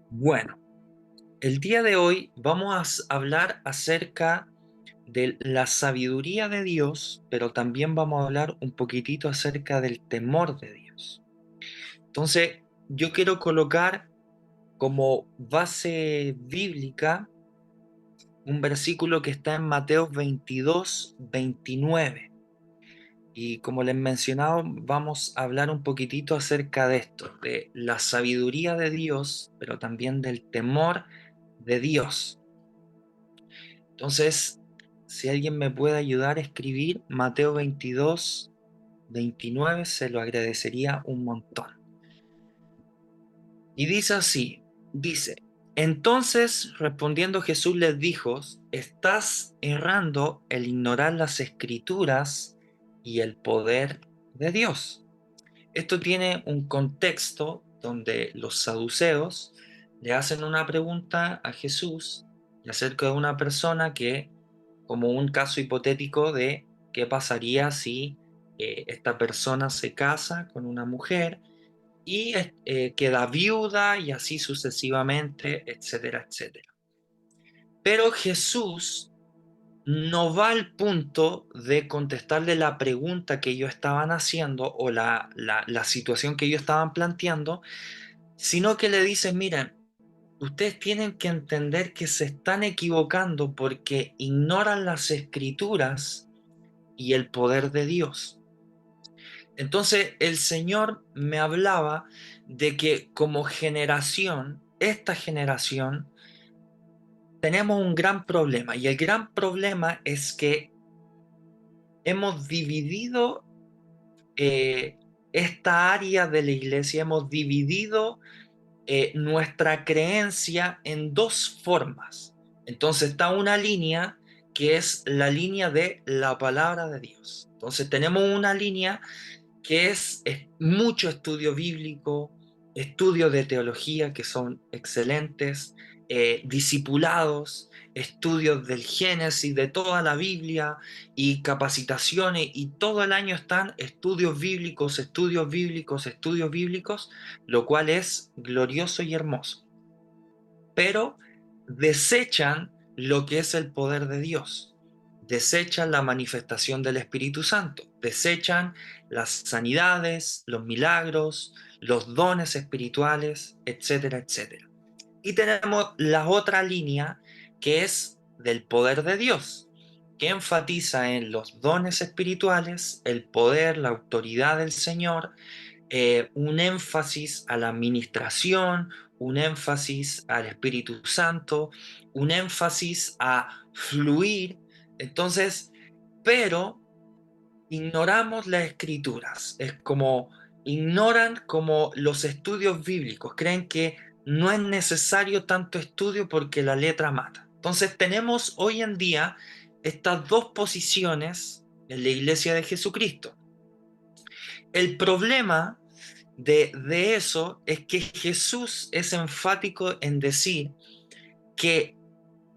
Bueno, el día de hoy vamos a hablar acerca de la sabiduría de Dios, pero también vamos a hablar un poquitito acerca del temor de Dios. Entonces, yo quiero colocar como base bíblica un versículo que está en Mateo 22, 29. Y como les mencionaba, vamos a hablar un poquitito acerca de esto, de la sabiduría de Dios, pero también del temor de Dios. Entonces, si alguien me puede ayudar a escribir Mateo 22, 29, se lo agradecería un montón. Y dice así, dice, entonces respondiendo Jesús les dijo, estás errando el ignorar las escrituras y el poder de Dios. Esto tiene un contexto donde los saduceos le hacen una pregunta a Jesús acerca de una persona que, como un caso hipotético de qué pasaría si esta persona se casa con una mujer y queda viuda y así sucesivamente, etcétera, etcétera. Pero Jesús no va al punto de contestarle la pregunta que ellos estaban haciendo o la situación que ellos estaban planteando, sino que le dice, miren, ustedes tienen que entender que se están equivocando porque ignoran las escrituras y el poder de Dios. Entonces el Señor me hablaba de que como generación, esta generación, tenemos un gran problema y el gran problema es que hemos dividido eh, esta área de la iglesia, hemos dividido nuestra creencia en dos formas. Entonces está una línea que es la línea de la palabra de Dios. Entonces tenemos una línea que es mucho estudio bíblico, estudios de teología que son excelentes, discipulados, estudios del Génesis, de toda la Biblia y capacitaciones, y todo el año están estudios bíblicos, estudios bíblicos, estudios bíblicos, lo cual es glorioso y hermoso. Pero desechan lo que es el poder de Dios, desechan la manifestación del Espíritu Santo, desechan las sanidades, los milagros, los dones espirituales, etcétera, etcétera. Y tenemos la otra línea que es del poder de Dios, que enfatiza en los dones espirituales, el poder, la autoridad del Señor, un énfasis a la administración, un énfasis al Espíritu Santo, un énfasis a fluir. Entonces, pero ignoramos las escrituras. Es como ignoran como los estudios bíblicos. Creen que no es necesario tanto estudio porque la letra mata. Entonces tenemos hoy en día estas dos posiciones en la iglesia de Jesucristo. El problema de eso es que Jesús es enfático en decir que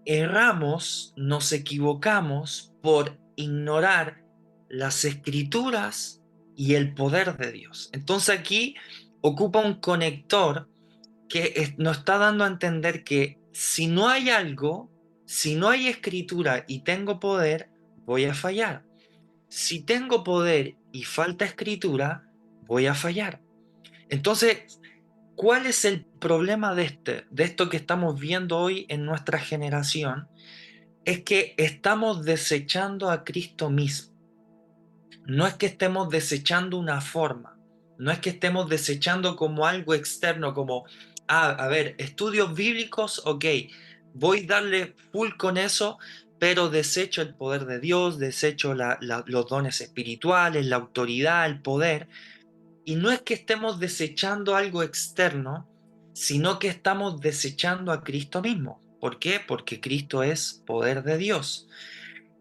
erramos, nos equivocamos por ignorar las escrituras y el poder de Dios. Entonces aquí ocupa un conector que nos está dando a entender que si no hay algo, si no hay escritura y tengo poder, voy a fallar. Si tengo poder y falta escritura, voy a fallar. Entonces, ¿cuál es el problema de esto que estamos viendo hoy en nuestra generación? Es que estamos desechando a Cristo mismo. No es que estemos desechando una forma, no es que estemos desechando como algo externo, como, a ver, estudios bíblicos, ok, voy a darle full con eso, pero desecho el poder de Dios, desecho los dones espirituales, la autoridad, el poder. Y no es que estemos desechando algo externo, sino que estamos desechando a Cristo mismo. ¿Por qué? Porque Cristo es poder de Dios.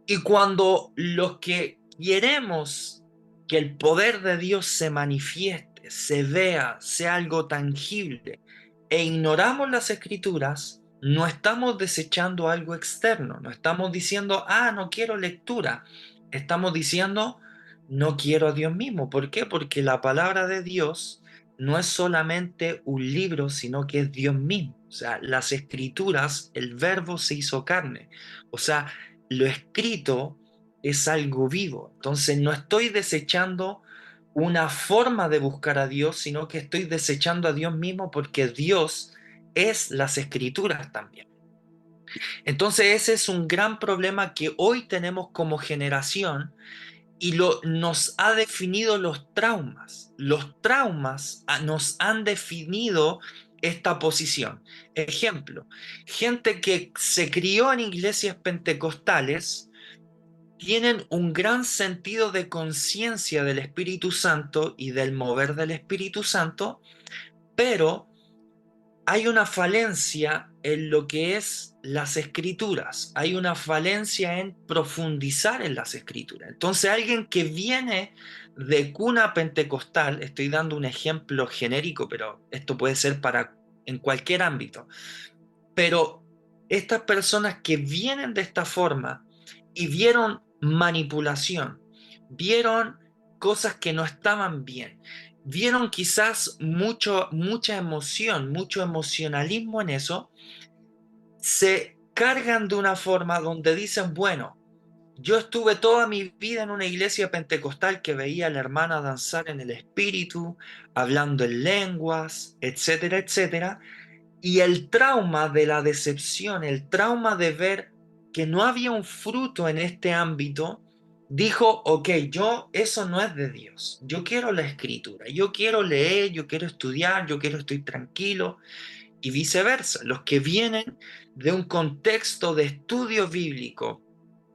Y cuando los que queremos que el poder de Dios se manifieste, se vea, sea algo tangible, e ignoramos las escrituras, no estamos desechando algo externo, no estamos diciendo, no quiero lectura, estamos diciendo, no quiero a Dios mismo. ¿Por qué? Porque la palabra de Dios no es solamente un libro, sino que es Dios mismo. O sea, las escrituras, el verbo se hizo carne. O sea, lo escrito es algo vivo. Entonces no estoy desechando una forma de buscar a Dios, sino que estoy desechando a Dios mismo porque Dios es las escrituras también. Entonces ese es un gran problema que hoy tenemos como generación y nos ha definido los traumas. Los traumas nos han definido esta posición. Ejemplo, gente que se crió en iglesias pentecostales tienen un gran sentido de conciencia del Espíritu Santo y del mover del Espíritu Santo, pero hay una falencia en lo que es las escrituras, hay una falencia en profundizar en las escrituras. Entonces alguien que viene de cuna pentecostal, estoy dando un ejemplo genérico, pero esto puede ser para en cualquier ámbito, pero estas personas que vienen de esta forma y vieron manipulación, vieron cosas que no estaban bien, vieron quizás mucha emoción, mucho emocionalismo en eso, se cargan de una forma donde dicen, bueno, yo estuve toda mi vida en una iglesia pentecostal que veía a la hermana danzar en el espíritu, hablando en lenguas, etcétera, etcétera, y el trauma de la decepción, el trauma de ver que no había un fruto en este ámbito, dijo, ok, yo eso no es de Dios, yo quiero la escritura, yo quiero leer, yo quiero estudiar, yo quiero estar tranquilo, y viceversa. Los que vienen de un contexto de estudio bíblico,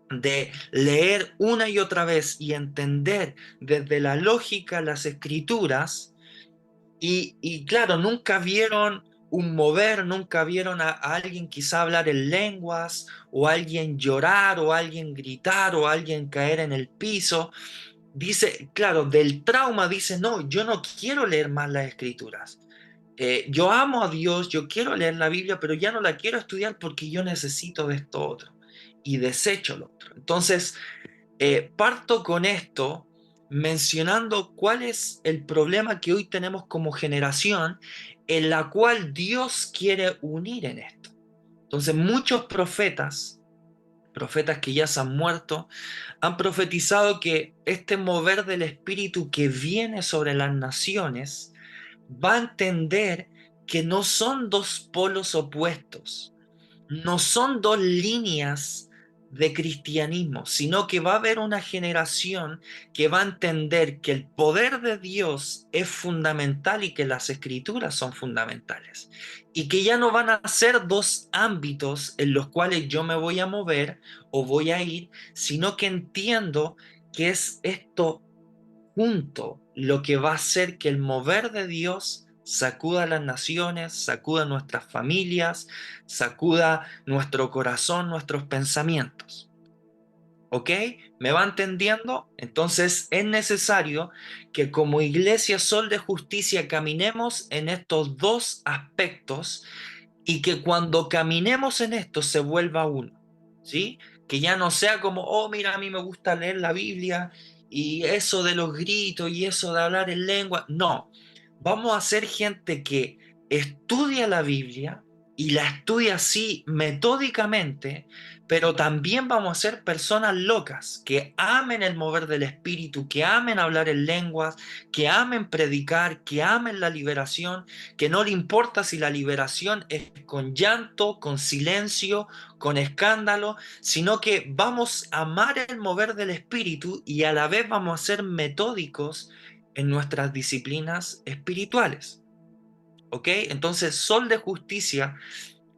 de leer una y otra vez y entender desde la lógica las escrituras, y claro, nunca vieron un mover, nunca vieron a alguien quizá hablar en lenguas, o alguien llorar, o alguien gritar, o alguien caer en el piso. Dice, claro, del trauma dice, no, yo no quiero leer más las escrituras. Yo amo a Dios, yo quiero leer la Biblia, pero ya no la quiero estudiar porque yo necesito de esto otro. Y desecho lo otro. Entonces, parto con esto mencionando cuál es el problema que hoy tenemos como generación en la cual Dios quiere unir en esto. Entonces muchos profetas que ya se han muerto, han profetizado que este mover del Espíritu que viene sobre las naciones va a entender que no son dos polos opuestos, no son dos líneas de cristianismo, sino que va a haber una generación que va a entender que el poder de Dios es fundamental y que las escrituras son fundamentales. Y que ya no van a ser dos ámbitos en los cuales yo me voy a mover o voy a ir, sino que entiendo que es esto junto lo que va a hacer que el mover de Dios sacuda a las naciones, sacuda nuestras familias, sacuda nuestro corazón, nuestros pensamientos. ¿Ok? ¿Me va entendiendo? Entonces es necesario que como Iglesia Sol de Justicia caminemos en estos dos aspectos y que cuando caminemos en esto se vuelva uno, ¿sí? Que ya no sea como, oh, mira, a mí me gusta leer la Biblia y eso de los gritos y eso de hablar en lengua. No, vamos a ser gente que estudia la Biblia y la estudia así metódicamente, pero también vamos a ser personas locas que amen el mover del Espíritu, que amen hablar en lenguas, que amen predicar, que amen la liberación, que no le importa si la liberación es con llanto, con silencio, con escándalo, sino que vamos a amar el mover del Espíritu y a la vez vamos a ser metódicos en nuestras disciplinas espirituales. ¿Ok? Entonces, Sol de Justicia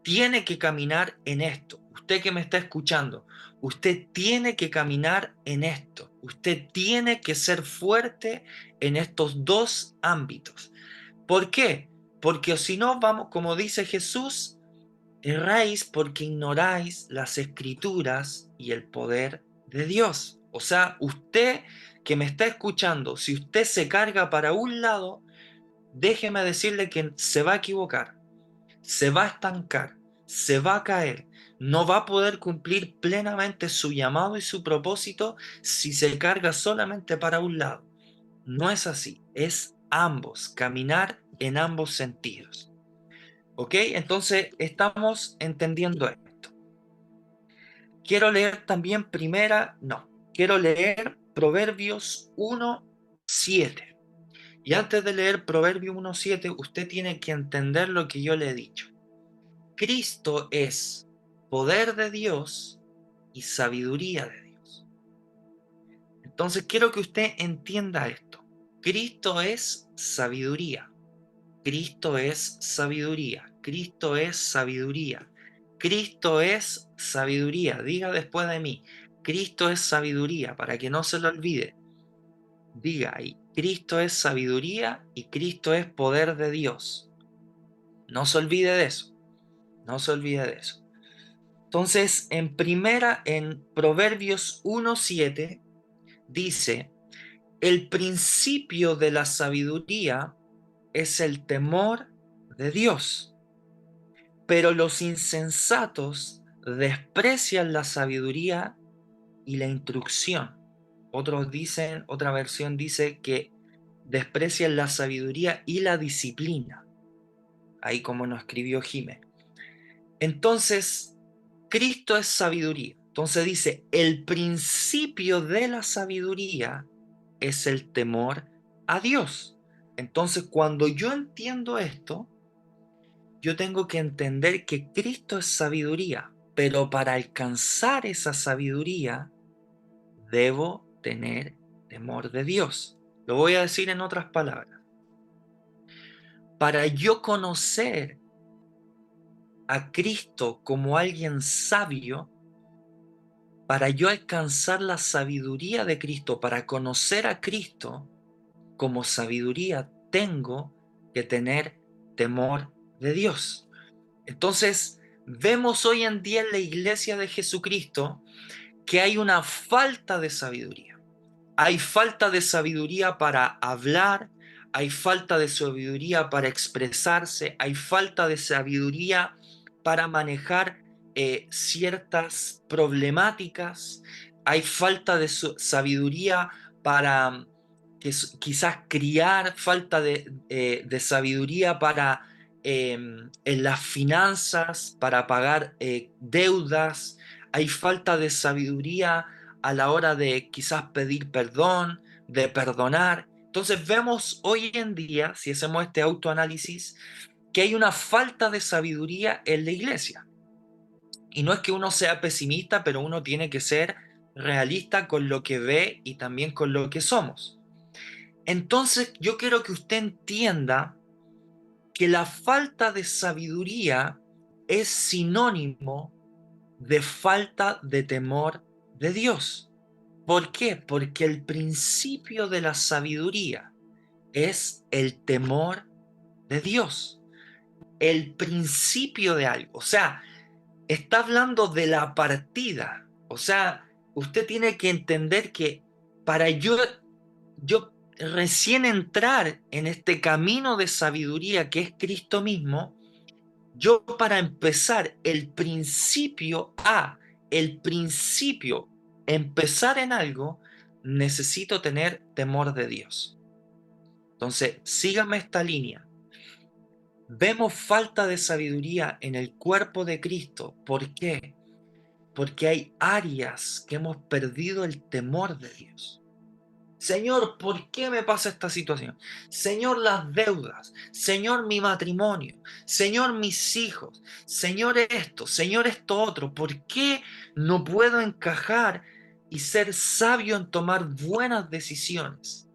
tiene que caminar en esto. Usted que me está escuchando, usted tiene que caminar en esto. Usted tiene que ser fuerte en estos dos ámbitos. ¿Por qué? Porque si no, vamos, como dice Jesús, erráis porque ignoráis las escrituras y el poder de Dios. O sea, usted que me está escuchando, si usted se carga para un lado, déjeme decirle que se va a equivocar, se va a estancar, se va a caer, no va a poder cumplir plenamente su llamado y su propósito si se carga solamente para un lado. No es así, es ambos, caminar en ambos sentidos. ¿Ok? Entonces estamos entendiendo esto. Quiero leer también quiero leer Proverbios 1:7. Y antes de leer Proverbios 1:7, usted tiene que entender lo que yo le he dicho. Cristo es poder de Dios y sabiduría de Dios. Entonces quiero que usted entienda esto. Cristo es sabiduría. Cristo es sabiduría. Cristo es sabiduría. Cristo es sabiduría. Diga después de mí. Cristo es sabiduría, para que no se lo olvide. Diga ahí. Cristo es sabiduría y Cristo es poder de Dios. No se olvide de eso. No se olvide de eso. Entonces, en Proverbios 1:7 dice, el principio de la sabiduría es el temor de Dios, pero los insensatos desprecian la sabiduría y la instrucción. Otra versión dice que desprecian la sabiduría y la disciplina, ahí como nos escribió Jiménez. Entonces, Cristo es sabiduría. Entonces dice, el principio de la sabiduría es el temor a Dios. Entonces, cuando yo entiendo esto, yo tengo que entender que Cristo es sabiduría, pero para alcanzar esa sabiduría, debo tener temor de Dios. Lo voy a decir en otras palabras. Para yo conocer a Cristo como alguien sabio, para yo alcanzar la sabiduría de Cristo, para conocer a Cristo como sabiduría, tengo que tener temor de Dios. Entonces, vemos hoy en día en la iglesia de Jesucristo que hay una falta de sabiduría. Hay falta de sabiduría para hablar, hay falta de sabiduría para expresarse, hay falta de sabiduría para manejar ciertas problemáticas, hay falta de sabiduría para quizás criar, falta de sabiduría para en las finanzas, para pagar deudas, hay falta de sabiduría a la hora de quizás pedir perdón, de perdonar. Entonces vemos hoy en día, si hacemos este autoanálisis, que hay una falta de sabiduría en la iglesia. Y no es que uno sea pesimista, pero uno tiene que ser realista con lo que ve y también con lo que somos. Entonces yo quiero que usted entienda que la falta de sabiduría es sinónimo de falta de temor de Dios. ¿Por qué? Porque el principio de la sabiduría es el temor de Dios, el principio de algo. O sea, está hablando de la partida. O sea, usted tiene que entender que para yo recién entrar en este camino de sabiduría que es Cristo mismo, yo para empezar el principio, empezar en algo, necesito tener temor de Dios. Entonces, sígame esta línea. Vemos falta de sabiduría en el cuerpo de Cristo. ¿Por qué? Porque hay áreas que hemos perdido el temor de Dios. Señor, ¿por qué me pasa esta situación? Señor, las deudas. Señor, mi matrimonio. Señor, mis hijos. Señor, esto otro. ¿Por qué no puedo encajar y ser sabio en tomar buenas decisiones?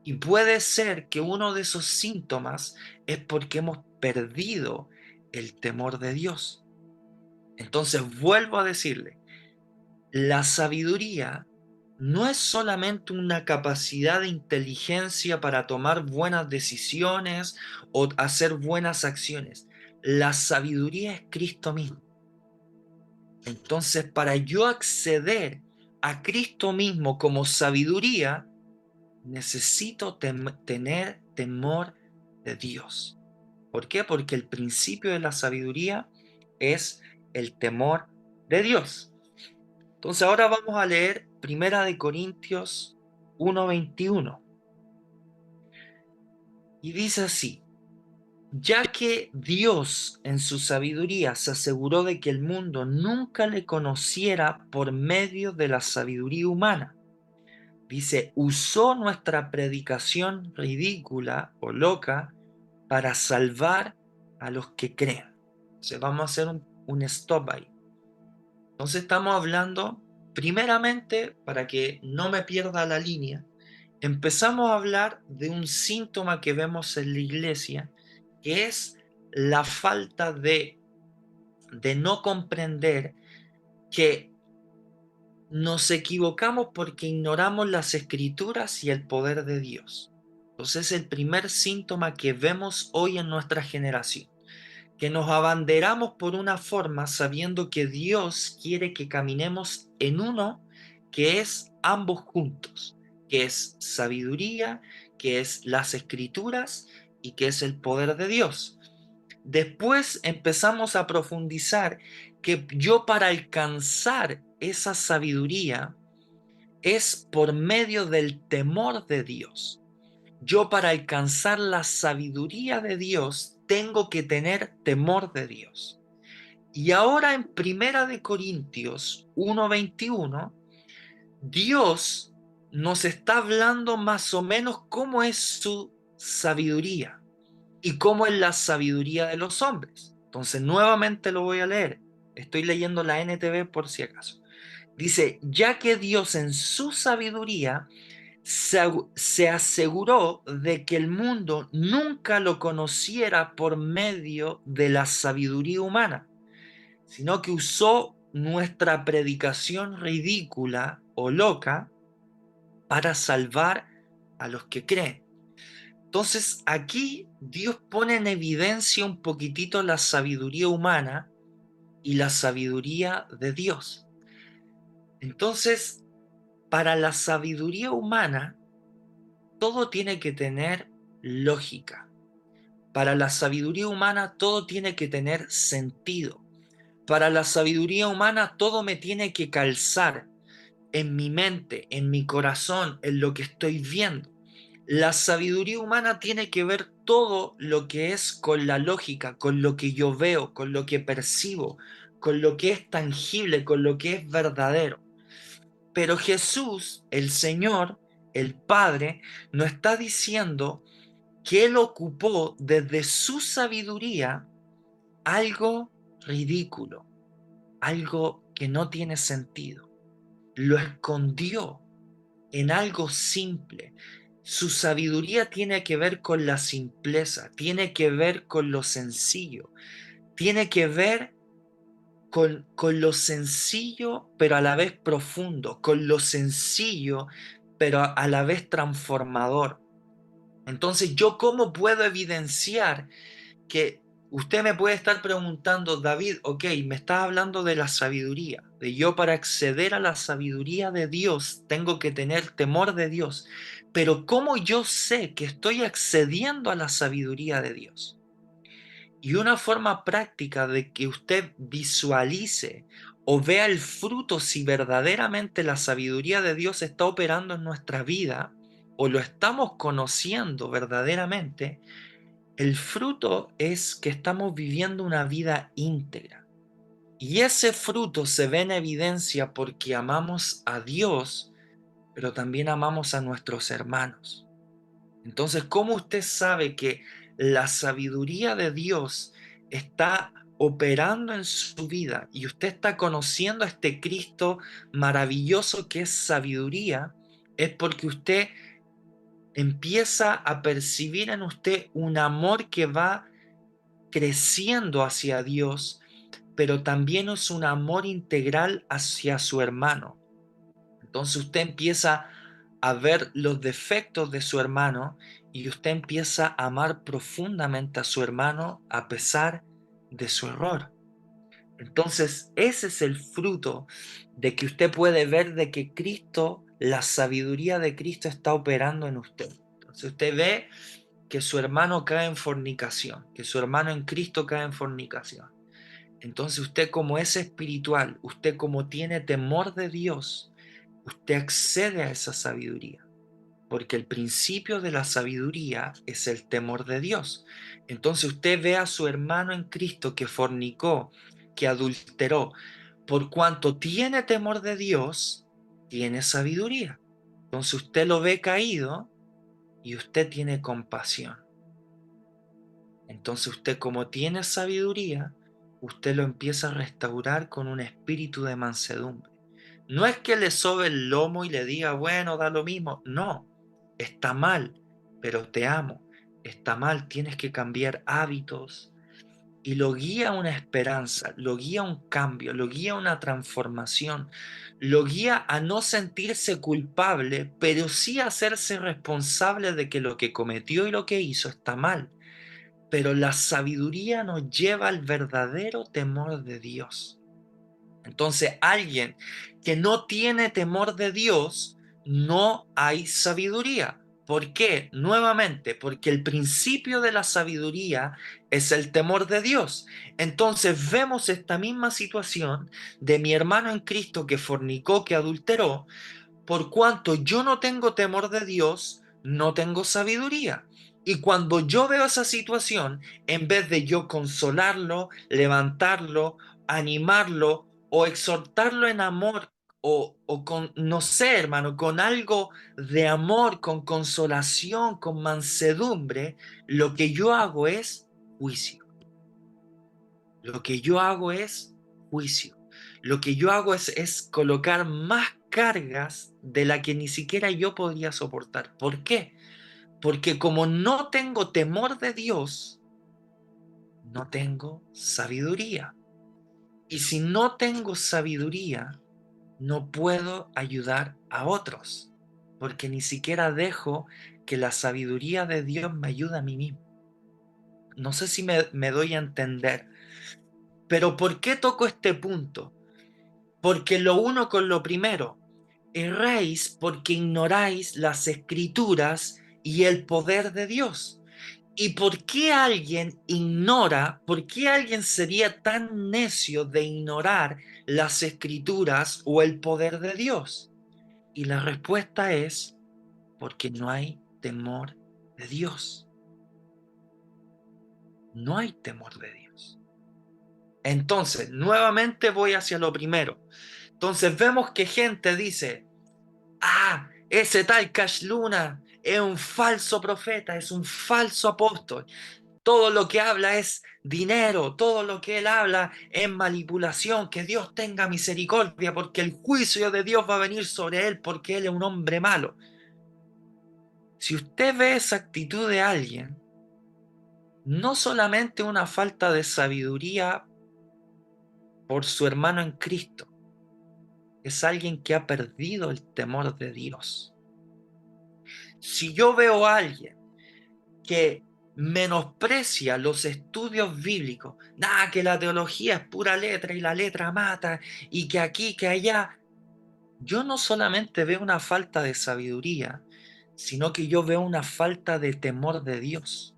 Y puede ser que uno de esos síntomas es porque hemos perdido el temor de Dios. Entonces, vuelvo a decirle, la sabiduría no es solamente una capacidad de inteligencia para tomar buenas decisiones o hacer buenas acciones. La sabiduría es Cristo mismo. Entonces, para yo acceder a Cristo mismo como sabiduría, necesito tener temor de Dios. ¿Por qué? Porque el principio de la sabiduría es el temor de Dios. Entonces ahora vamos a leer Primera de Corintios 1:21. Y dice así: ya que Dios en su sabiduría se aseguró de que el mundo nunca le conociera por medio de la sabiduría humana. Dice, usó nuestra predicación ridícula o loca para salvar a los que creen. Entonces vamos a hacer un stop ahí. Entonces estamos hablando, primeramente, para que no me pierda la línea, empezamos a hablar de un síntoma que vemos en la iglesia, que es la falta de no comprender que nos equivocamos porque ignoramos las escrituras y el poder de Dios. Entonces es el primer síntoma que vemos hoy en nuestra generación, que nos abanderamos por una forma sabiendo que Dios quiere que caminemos en uno, que es ambos juntos, que es sabiduría, que es las escrituras y que es el poder de Dios. Después empezamos a profundizar que yo, para alcanzar esa sabiduría, es por medio del temor de Dios. Yo, para alcanzar la sabiduría de Dios, tengo que tener temor de Dios. Y ahora en Primera de Corintios 1:21, Dios nos está hablando más o menos cómo es su sabiduría y cómo es la sabiduría de los hombres. Entonces, nuevamente lo voy a leer. Estoy leyendo la NTV por si acaso. Dice, ya que Dios en su sabiduría se aseguró de que el mundo nunca lo conociera por medio de la sabiduría humana, sino que usó nuestra predicación ridícula o loca para salvar a los que creen. Entonces aquí Dios pone en evidencia un poquitito la sabiduría humana y la sabiduría de Dios. Entonces, para la sabiduría humana, todo tiene que tener lógica. Para la sabiduría humana, todo tiene que tener sentido. Para la sabiduría humana, todo me tiene que calzar en mi mente, en mi corazón, en lo que estoy viendo. La sabiduría humana tiene que ver todo lo que es con la lógica, con lo que yo veo, con lo que percibo, con lo que es tangible, con lo que es verdadero. Pero Jesús, el Señor, el Padre, nos está diciendo que Él ocupó desde su sabiduría algo ridículo, algo que no tiene sentido. Lo escondió en algo simple. Su sabiduría tiene que ver con la simpleza, tiene que ver con lo sencillo, tiene que ver con lo sencillo pero a la vez profundo, con lo sencillo pero a la vez transformador. Entonces, ¿yo cómo puedo evidenciar que usted me puede estar preguntando, David, ok, me estás hablando de la sabiduría, de yo, para acceder a la sabiduría de Dios tengo que tener temor de Dios, pero ¿cómo yo sé que estoy accediendo a la sabiduría de Dios? Y una forma práctica de que usted visualice o vea el fruto si verdaderamente la sabiduría de Dios está operando en nuestra vida o lo estamos conociendo verdaderamente, el fruto es que estamos viviendo una vida íntegra. Y ese fruto se ve en evidencia porque amamos a Dios, pero también amamos a nuestros hermanos. Entonces, ¿cómo usted sabe que la sabiduría de Dios está operando en su vida y usted está conociendo a este Cristo maravilloso que es sabiduría? Es porque usted empieza a percibir en usted un amor que va creciendo hacia Dios, pero también es un amor integral hacia su hermano. Entonces usted empieza a ver los defectos de su hermano y usted empieza a amar profundamente a su hermano a pesar de su error. Entonces ese es el fruto de que usted puede ver de que Cristo, la sabiduría de Cristo está operando en usted. Entonces usted ve que su hermano cae en fornicación, que su hermano en Cristo cae en fornicación. Entonces usted, como es espiritual, usted como tiene temor de Dios, usted accede a esa sabiduría. porque el principio de la sabiduría es el temor de Dios. Entonces usted ve a su hermano en Cristo que fornicó, que adulteró, por cuanto tiene temor de Dios, tiene sabiduría. Entonces usted lo ve caído y usted tiene compasión. Entonces usted, como tiene sabiduría, usted lo empieza a restaurar con un espíritu de mansedumbre. No es que le sobe el lomo y le diga, bueno, da lo mismo. No, está mal, pero te amo. Está mal, tienes que cambiar hábitos. Y lo guía a una esperanza, lo guía a un cambio, lo guía a una transformación, lo guía a no sentirse culpable, pero sí a hacerse responsable de que lo que cometió y lo que hizo está mal. Pero la sabiduría nos lleva al verdadero temor de Dios. Entonces, alguien que no tiene temor de Dios, no hay sabiduría. ¿Por qué? Nuevamente, porque el principio de la sabiduría es el temor de Dios. Entonces vemos esta misma situación de mi hermano en Cristo que fornicó, que adulteró, por cuanto yo no tengo temor de Dios, no tengo sabiduría. Y cuando yo veo esa situación, en vez de yo consolarlo, levantarlo, animarlo o exhortarlo en amor o con, no sé, hermano, con algo de amor, con consolación, con mansedumbre, lo que yo hago es juicio. Lo que yo hago es juicio. Lo que yo hago es colocar más cargas de la que ni siquiera yo podría soportar. ¿Por qué? Porque como no tengo temor de Dios, no tengo sabiduría. Y si no tengo sabiduría, no puedo ayudar a otros. Porque ni siquiera dejo que la sabiduría de Dios me ayude a mí mismo. No sé si me doy a entender. Pero ¿por qué toco este punto? Porque lo uno con lo primero, erráis porque ignoráis las escrituras y el poder de Dios. ¿Y por qué alguien ignora, por qué alguien sería tan necio de ignorar las escrituras o el poder de Dios? Y la respuesta es porque no hay temor de Dios. No hay temor de Dios. Entonces, nuevamente voy hacia lo primero. Entonces vemos que gente dice, ah, ese tal Cash Luna es un falso profeta, es un falso apóstol. Todo lo que habla es dinero, todo lo que él habla es manipulación. Que Dios tenga misericordia porque el juicio de Dios va a venir sobre él porque él es un hombre malo. Si usted ve esa actitud de alguien, no solamente una falta de sabiduría por su hermano en Cristo, es alguien que ha perdido el temor de Dios. Si yo veo a alguien que menosprecia los estudios bíblicos, nada, que la teología es pura letra y la letra mata, y que aquí, que allá, yo no solamente veo una falta de sabiduría, sino que yo veo una falta de temor de Dios.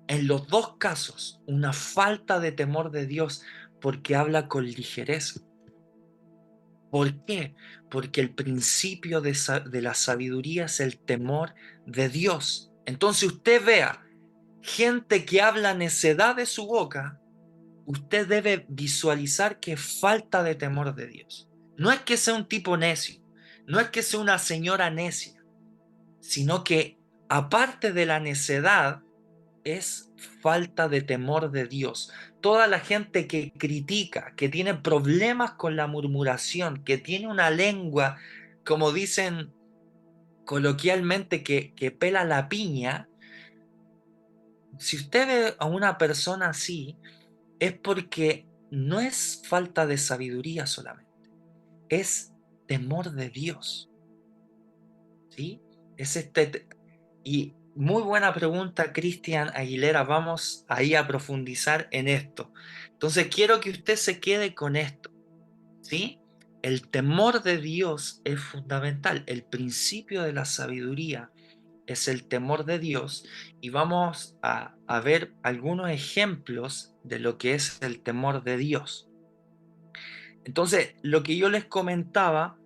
En los dos casos, una falta de temor de Dios porque habla con ligereza. ¿Por qué? Porque el principio de la sabiduría es el temor de Dios. Entonces usted vea gente que habla necedad de su boca, usted debe visualizar que falta de temor de Dios. No es que sea un tipo necio, no es que sea una señora necia, sino que aparte de la necedad es falta de temor de Dios. Toda la gente que critica, que tiene problemas con la murmuración, que tiene una lengua, como dicen coloquialmente, que pela la piña, si usted ve a una persona así, es porque no es falta de sabiduría solamente, es temor de Dios, ¿sí? Es y muy buena pregunta, Cristian Aguilera. Vamos ahí a profundizar en esto. Entonces quiero que usted se quede con esto, ¿sí? El temor de Dios es fundamental. El principio de la sabiduría es el temor de Dios y vamos a ver algunos ejemplos de lo que es el temor de Dios. Entonces, lo que yo les comentaba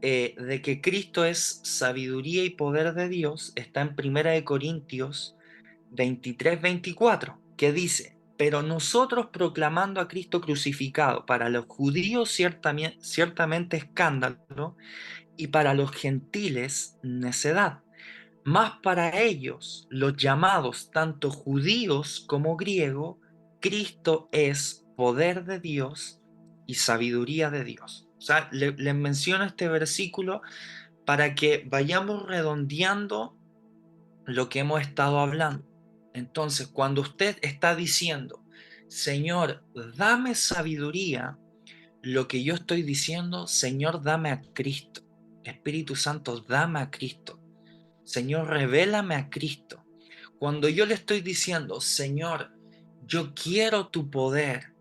de que Cristo es sabiduría y poder de Dios está en 1 Corintios 23-24, que dice: pero nosotros proclamando a Cristo crucificado, para los judíos ciertamente escándalo, y para los gentiles necedad. Mas para ellos, los llamados tanto judíos como griegos, Cristo es poder de Dios y sabiduría de Dios. O sea, les menciono este versículo para que vayamos redondeando lo que hemos estado hablando. Entonces, cuando usted está diciendo, Señor, dame sabiduría, lo que yo estoy diciendo, Señor, dame a Cristo. Espíritu Santo, dame a Cristo. Señor, revélame a Cristo. Cuando yo le estoy diciendo, Señor, yo quiero tu poder,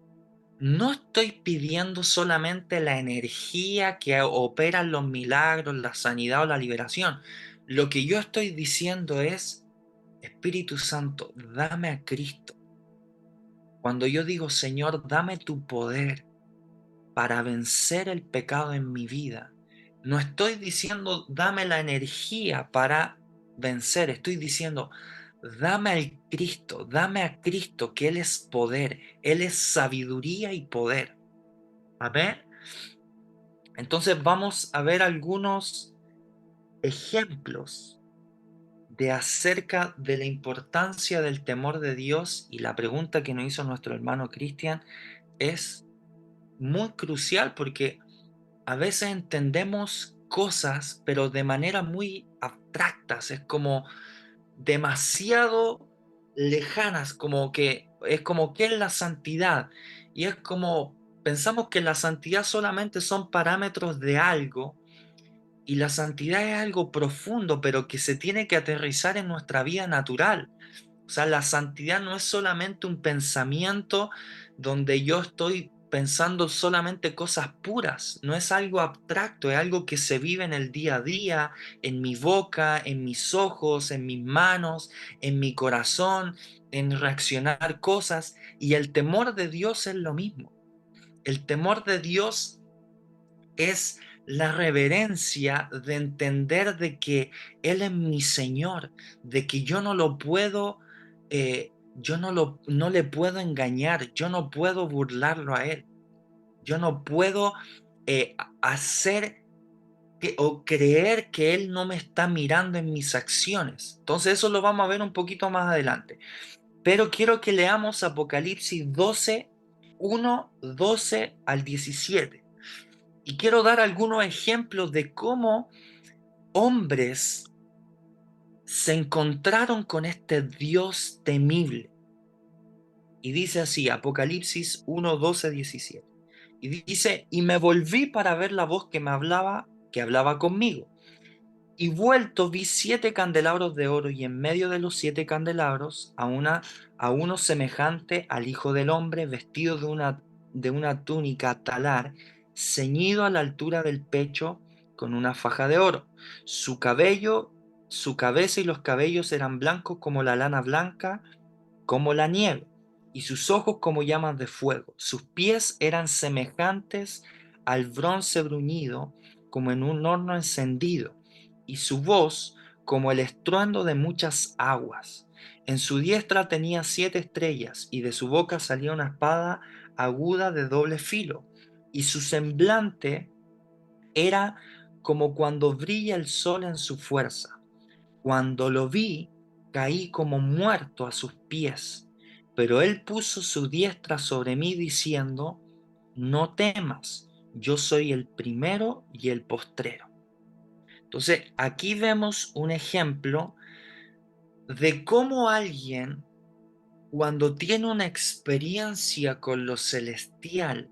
no estoy pidiendo solamente la energía que opera en los milagros, la sanidad o la liberación. Lo que yo estoy diciendo es, Espíritu Santo, dame a Cristo. Cuando yo digo, Señor, dame tu poder para vencer el pecado en mi vida, no estoy diciendo, dame la energía para vencer. Estoy diciendo, dame a Cristo, que Él es poder, Él es sabiduría y poder. A ver, entonces vamos a ver algunos ejemplos de acerca de la importancia del temor de Dios, y la pregunta que nos hizo nuestro hermano Cristian es muy crucial porque a veces entendemos cosas pero de manera muy abstractas, es como demasiado lejanas, como que es como que es la santidad, y es como pensamos que la santidad solamente son parámetros de algo, y la santidad es algo profundo, pero que se tiene que aterrizar en nuestra vida natural. O sea, la santidad no es solamente un pensamiento donde yo estoy pensando solamente cosas puras, no es algo abstracto, es algo que se vive en el día a día, en mi boca, en mis ojos, en mis manos, en mi corazón, en reaccionar cosas, y el temor de Dios es lo mismo. El temor de Dios es la reverencia de entender de que Él es mi Señor, de que yo no lo puedo, yo no le puedo engañar, yo no puedo burlarlo a Él, yo no puedo hacer o creer que Él no me está mirando en mis acciones. Entonces eso lo vamos a ver un poquito más adelante. Pero quiero que leamos Apocalipsis 12, 1, 12 al 17. Y quiero dar algunos ejemplos de cómo hombres se encontraron con este Dios temible. Y dice así, Apocalipsis 1, 12, 17. Y dice, y me volví para ver la voz que hablaba conmigo. Y vuelto vi 7 candelabros de oro, y en medio de los 7 candelabros a uno semejante al Hijo del Hombre, vestido de una túnica talar, ceñido a la altura del pecho con una faja de oro. Su cabello, su cabeza y los cabellos eran blancos como la lana blanca, como la nieve, y sus ojos como llamas de fuego. Sus pies eran semejantes al bronce bruñido, como en un horno encendido, y su voz como el estruendo de muchas aguas. En su diestra tenía 7 estrellas, y de su boca salía una espada aguda de doble filo, y su semblante era como cuando brilla el sol en su fuerza. Cuando lo vi, caí como muerto a sus pies, pero él puso su diestra sobre mí diciendo, no temas, yo soy el primero y el postrero. Entonces, aquí vemos un ejemplo de cómo alguien, cuando tiene una experiencia con lo celestial,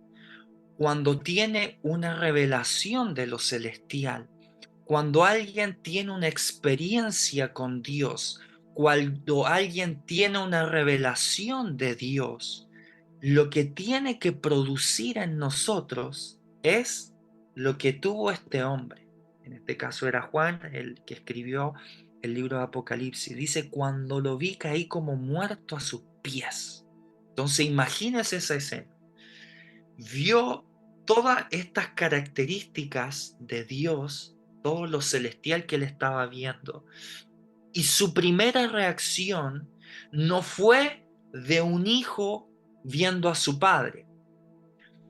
cuando tiene una revelación de lo celestial, cuando alguien tiene una experiencia con Dios, cuando alguien tiene una revelación de Dios, lo que tiene que producir en nosotros es lo que tuvo este hombre. En este caso era Juan, el que escribió el libro de Apocalipsis. Dice, cuando lo vi caí como muerto a sus pies. Entonces imagínese esa escena. Vio todas estas características de Dios, todo lo celestial que él estaba viendo. Y su primera reacción no fue de un hijo viendo a su padre,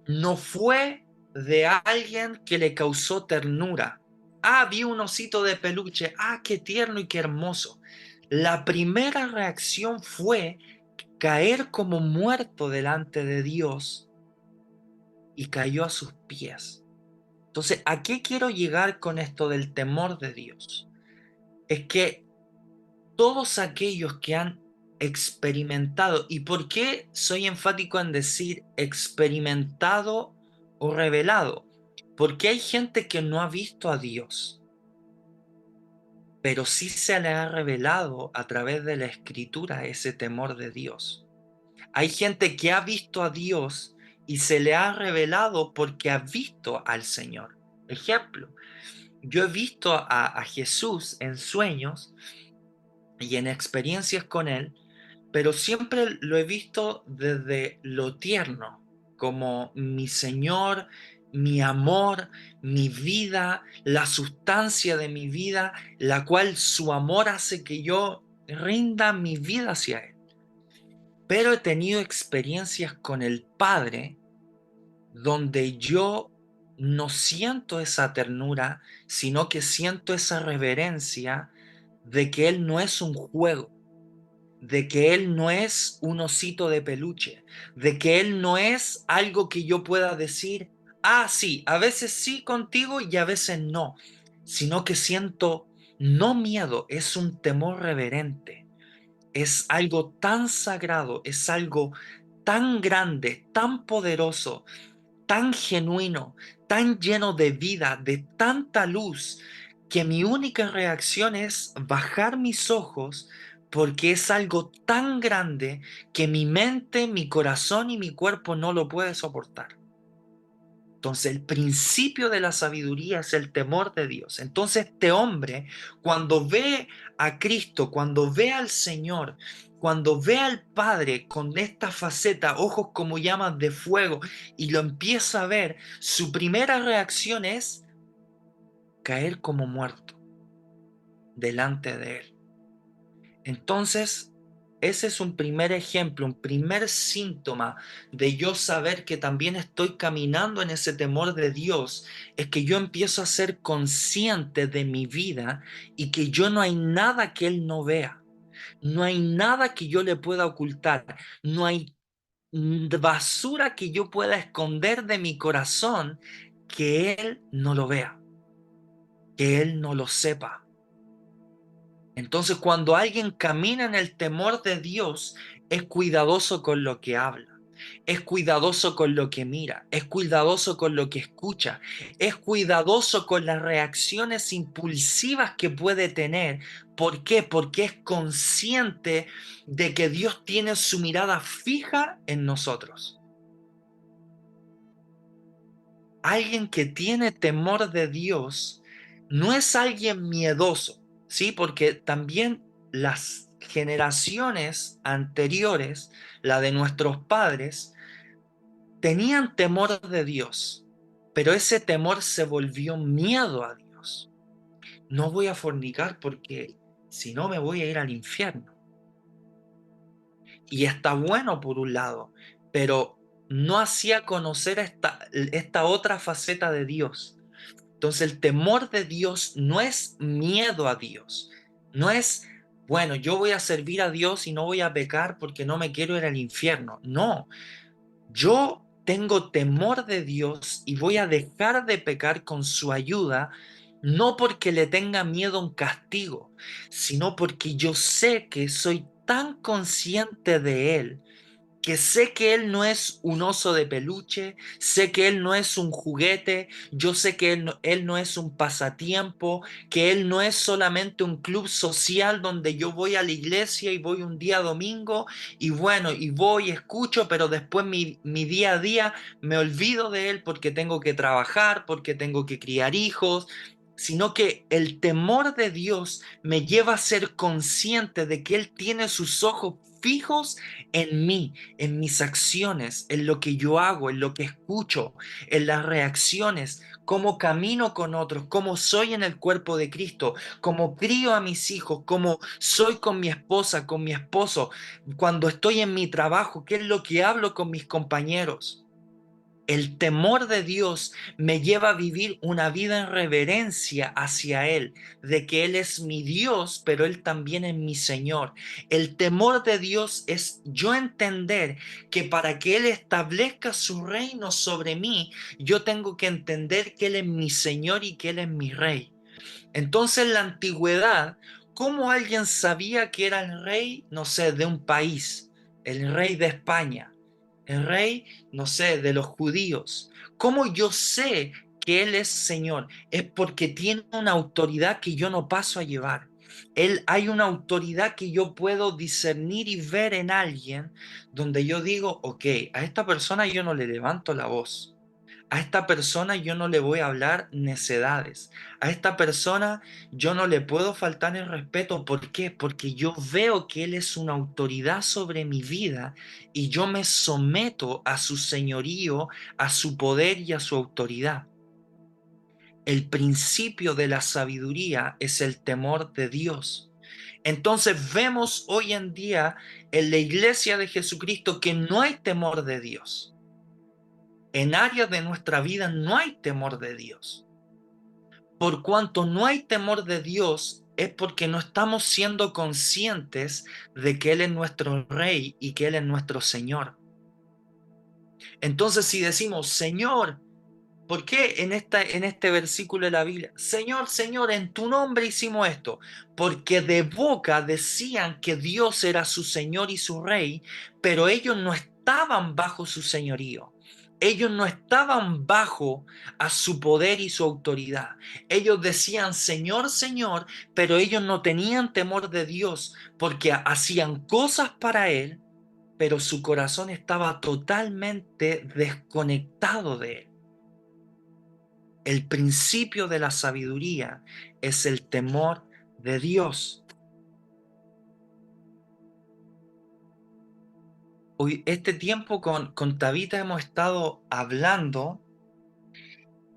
no fue de alguien que le causó ternura. Ah, vi un osito de peluche, ah, qué tierno y qué hermoso. La primera reacción fue caer como muerto delante de Dios y cayó a sus pies. Entonces, ¿a qué quiero llegar con esto del temor de Dios? Es que todos aquellos que han experimentado, ¿y por qué soy enfático en decir experimentado o revelado? Porque hay gente que no ha visto a Dios, pero sí se le ha revelado a través de la escritura ese temor de Dios. Hay gente que ha visto a Dios y se le ha revelado porque ha visto al Señor. Ejemplo, yo he visto a Jesús en sueños y en experiencias con Él, pero siempre lo he visto desde lo tierno, como mi Señor, mi amor, mi vida, la sustancia de mi vida, la cual su amor hace que yo rinda mi vida hacia Él. Pero he tenido experiencias con el Padre donde yo no siento esa ternura, sino que siento esa reverencia de que Él no es un juego, de que Él no es un osito de peluche, de que Él no es algo que yo pueda decir, ah, sí, a veces sí contigo y a veces no, sino que siento no miedo, es un temor reverente, es algo tan sagrado, es algo tan grande, tan poderoso, tan genuino, tan lleno de vida, de tanta luz, que mi única reacción es bajar mis ojos porque es algo tan grande que mi mente, mi corazón y mi cuerpo no lo puede soportar. Entonces, el principio de la sabiduría es el temor de Dios. Entonces, este hombre, cuando ve a Cristo, cuando ve al Señor, cuando ve al Padre con esta faceta, ojos como llamas de fuego, y lo empieza a ver, su primera reacción es caer como muerto delante de él. Entonces, ese es un primer ejemplo, un primer síntoma de yo saber que también estoy caminando en ese temor de Dios, es que yo empiezo a ser consciente de mi vida y que yo no hay nada que Él no vea, no hay nada que yo le pueda ocultar, no hay basura que yo pueda esconder de mi corazón que Él no lo vea, que Él no lo sepa. Entonces, cuando alguien camina en el temor de Dios, es cuidadoso con lo que habla, es cuidadoso con lo que mira, es cuidadoso con lo que escucha, es cuidadoso con las reacciones impulsivas que puede tener. ¿Por qué? Porque es consciente de que Dios tiene su mirada fija en nosotros. Alguien que tiene temor de Dios no es alguien miedoso, ¿sí? Porque también las generaciones anteriores, la de nuestros padres, tenían temor de Dios, pero ese temor se volvió miedo a Dios. No voy a fornicar porque si no me voy a ir al infierno. Y está bueno por un lado, pero no hacía conocer esta otra faceta de Dios. Entonces el temor de Dios no es miedo a Dios, no es, bueno, yo voy a servir a Dios y no voy a pecar porque no me quiero ir al infierno. No, yo tengo temor de Dios y voy a dejar de pecar con su ayuda, no porque le tenga miedo a un castigo, sino porque yo sé que soy tan consciente de Él que sé que él no es un oso de peluche, sé que él no es un juguete, yo sé que él no es un pasatiempo, que él no es solamente un club social donde yo voy a la iglesia y voy un día domingo y bueno, y voy, escucho, pero después mi día a día me olvido de él porque tengo que trabajar, porque tengo que criar hijos, sino que el temor de Dios me lleva a ser consciente de que Él tiene sus ojos fijos en mí, en mis acciones, en lo que yo hago, en lo que escucho, en las reacciones, cómo camino con otros, cómo soy en el cuerpo de Cristo, cómo crío a mis hijos, cómo soy con mi esposa, con mi esposo, cuando estoy en mi trabajo, qué es lo que hablo con mis compañeros. El temor de Dios me lleva a vivir una vida en reverencia hacia Él, de que Él es mi Dios, pero Él también es mi Señor. El temor de Dios es yo entender que para que Él establezca su reino sobre mí, yo tengo que entender que Él es mi Señor y que Él es mi Rey. Entonces, en la antigüedad, ¿cómo alguien sabía que era el rey, no sé, de un país, el rey de España, el rey, no sé, de los judíos? ¿Cómo yo sé que Él es Señor? Es porque tiene una autoridad que yo no paso a llevar. Hay una autoridad que yo puedo discernir y ver en alguien donde yo digo, ok, a esta persona yo no le levanto la voz. A esta persona yo no le voy a hablar necedades. A esta persona yo no le puedo faltar el respeto. ¿Por qué? Porque yo veo que Él es una autoridad sobre mi vida y yo me someto a su señorío, a su poder y a su autoridad. El principio de la sabiduría es el temor de Dios. Entonces vemos hoy en día en la iglesia de Jesucristo que no hay temor de Dios. En áreas de nuestra vida no hay temor de Dios. Por cuanto no hay temor de Dios, es porque no estamos siendo conscientes de que Él es nuestro Rey y que Él es nuestro Señor. Entonces, si decimos, Señor, ¿por qué en este versículo de la Biblia, Señor, Señor, en tu nombre hicimos esto? Porque de boca decían que Dios era su Señor y su Rey, pero ellos no estaban bajo su señorío. Ellos no estaban bajo a su poder y su autoridad. Ellos decían Señor, Señor, pero ellos no tenían temor de Dios porque hacían cosas para Él, pero su corazón estaba totalmente desconectado de Él. El principio de la sabiduría es el temor de Dios. Hoy, este tiempo con Tabita hemos estado hablando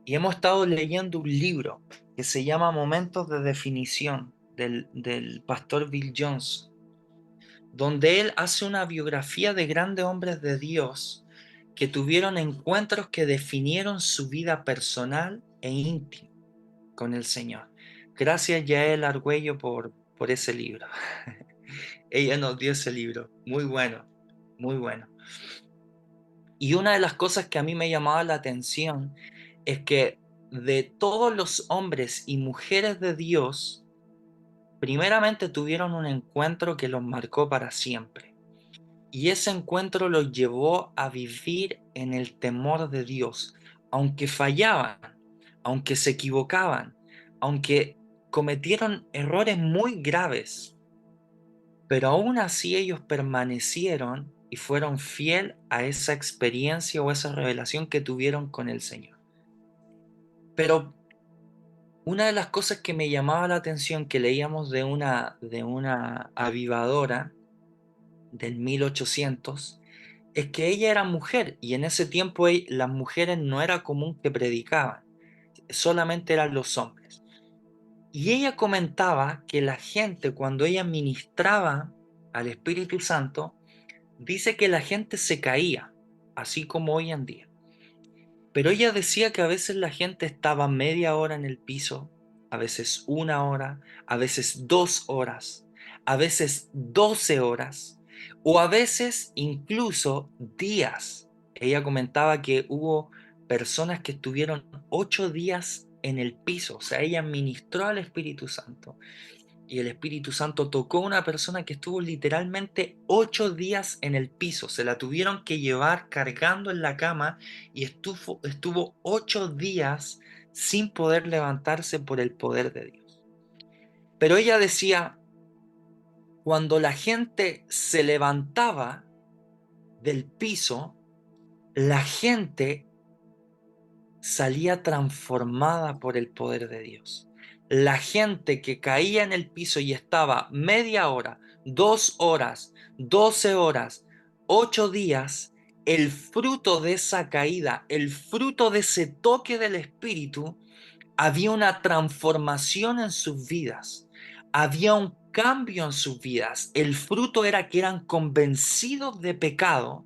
y hemos estado leyendo un libro que se llama Momentos de Definición del pastor Bill Johnson, donde él hace una biografía de grandes hombres de Dios que tuvieron encuentros que definieron su vida personal e íntima con el Señor. Gracias, Yael Argüello, por ese libro. Ella nos dio ese libro. Muy bueno, muy bueno. Y una de las cosas que a mí me llamaba la atención es que de todos los hombres y mujeres de Dios, primeramente tuvieron un encuentro que los marcó para siempre. Y ese encuentro los llevó a vivir en el temor de Dios, aunque fallaban, aunque se equivocaban, aunque cometieron errores muy graves, pero aún así ellos permanecieron y fueron fiel a esa experiencia o esa revelación que tuvieron con el Señor. Pero una de las cosas que me llamaba la atención que leíamos de una avivadora del 1800 es que ella era mujer y en ese tiempo las mujeres no era común que predicaban, solamente eran los hombres. Y ella comentaba que la gente cuando ella ministraba al Espíritu Santo, dice que la gente se caía, así como hoy en día. Pero ella decía que a veces la gente estaba media hora en el piso, a veces una hora, a veces 2 horas, a veces 12 horas o a veces incluso días. Ella comentaba que hubo personas que estuvieron 8 días en el piso, o sea, ella ministró al Espíritu Santo y el Espíritu Santo tocó a una persona que estuvo literalmente 8 días en el piso. Se la tuvieron que llevar cargando en la cama y estuvo 8 días sin poder levantarse por el poder de Dios. Pero ella decía, cuando la gente se levantaba del piso, la gente salía transformada por el poder de Dios. la gente que caía en el piso y estaba media hora, 2 horas, 12 horas, 8 días, el fruto de esa caída, el fruto de ese toque del Espíritu, había una transformación en sus vidas, había un cambio en sus vidas. El fruto era que eran convencidos de pecado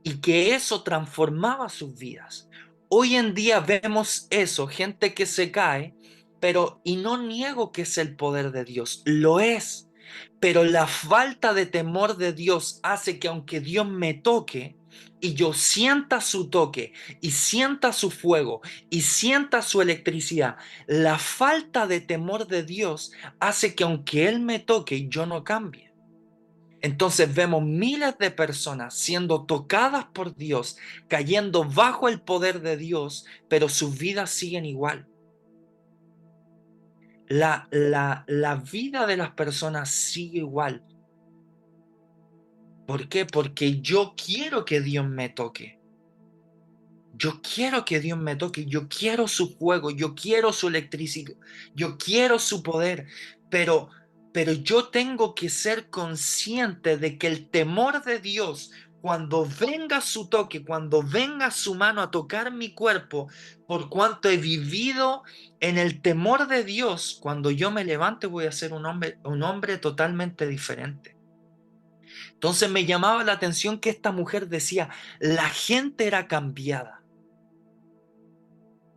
y que eso transformaba sus vidas. Hoy en día vemos eso, gente que se cae, pero, y no niego que es el poder de Dios, lo es, pero la falta de temor de Dios hace que aunque Dios me toque y yo sienta su toque y sienta su fuego y sienta su electricidad, la falta de temor de Dios hace que aunque Él me toque, yo no cambie. Entonces vemos miles de personas siendo tocadas por Dios, cayendo bajo el poder de Dios, pero sus vidas siguen igual. La vida de las personas sigue igual. ¿Por qué? Porque yo quiero que Dios me toque. Yo quiero que Dios me toque, yo quiero su fuego, yo quiero su electricidad, yo quiero su poder, pero, pero yo tengo que ser consciente de que el temor de Dios, cuando venga su toque, cuando venga su mano a tocar mi cuerpo, por cuanto he vivido en el temor de Dios, cuando yo me levante voy a ser un hombre totalmente diferente. Entonces me llamaba la atención que esta mujer decía, la gente era cambiada.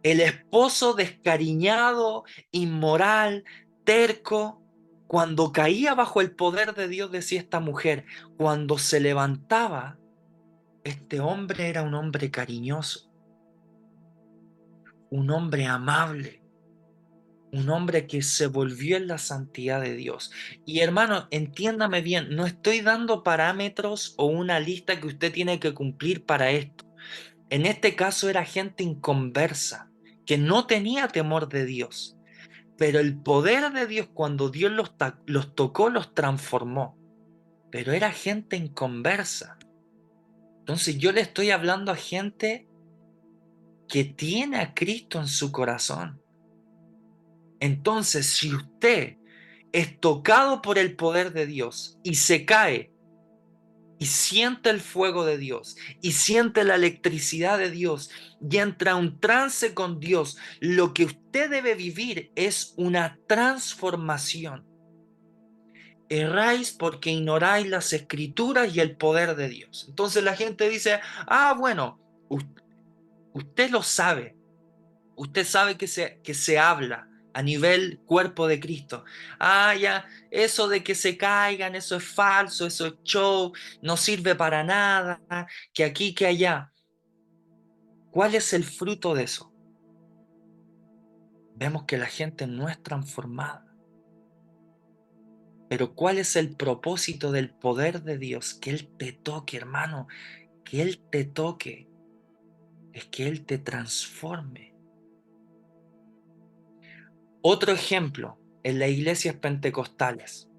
El esposo descariñado, inmoral, terco, cuando caía bajo el poder de Dios, decía esta mujer, cuando se levantaba, este hombre era un hombre cariñoso, un hombre amable, un hombre que se volvió en la santidad de Dios. Y hermano, entiéndame bien, no estoy dando parámetros o una lista que usted tiene que cumplir para esto. En este caso era gente inconversa, que no tenía temor de Dios. Pero el poder de Dios, cuando Dios los tocó, los transformó. Pero era gente inconversa. Entonces yo le estoy hablando a gente que tiene a Cristo en su corazón. Entonces, si usted es tocado por el poder de Dios y se cae y siente el fuego de Dios y siente la electricidad de Dios y entra a un trance con Dios, lo que usted debe vivir es una transformación. Erráis porque ignoráis las escrituras y el poder de Dios. Entonces la gente dice, ah, bueno, usted lo sabe, usted sabe que se habla a nivel cuerpo de Cristo. Ah, ya, eso de que se caigan, eso es falso, eso es show, no sirve para nada, que aquí, que allá. ¿Cuál es el fruto de eso? Vemos que la gente no es transformada. Pero ¿cuál es el propósito del poder de Dios? Que Él te toque, hermano, que Él te toque, es que Él te transforme. Otro ejemplo, en las iglesias pentecostales.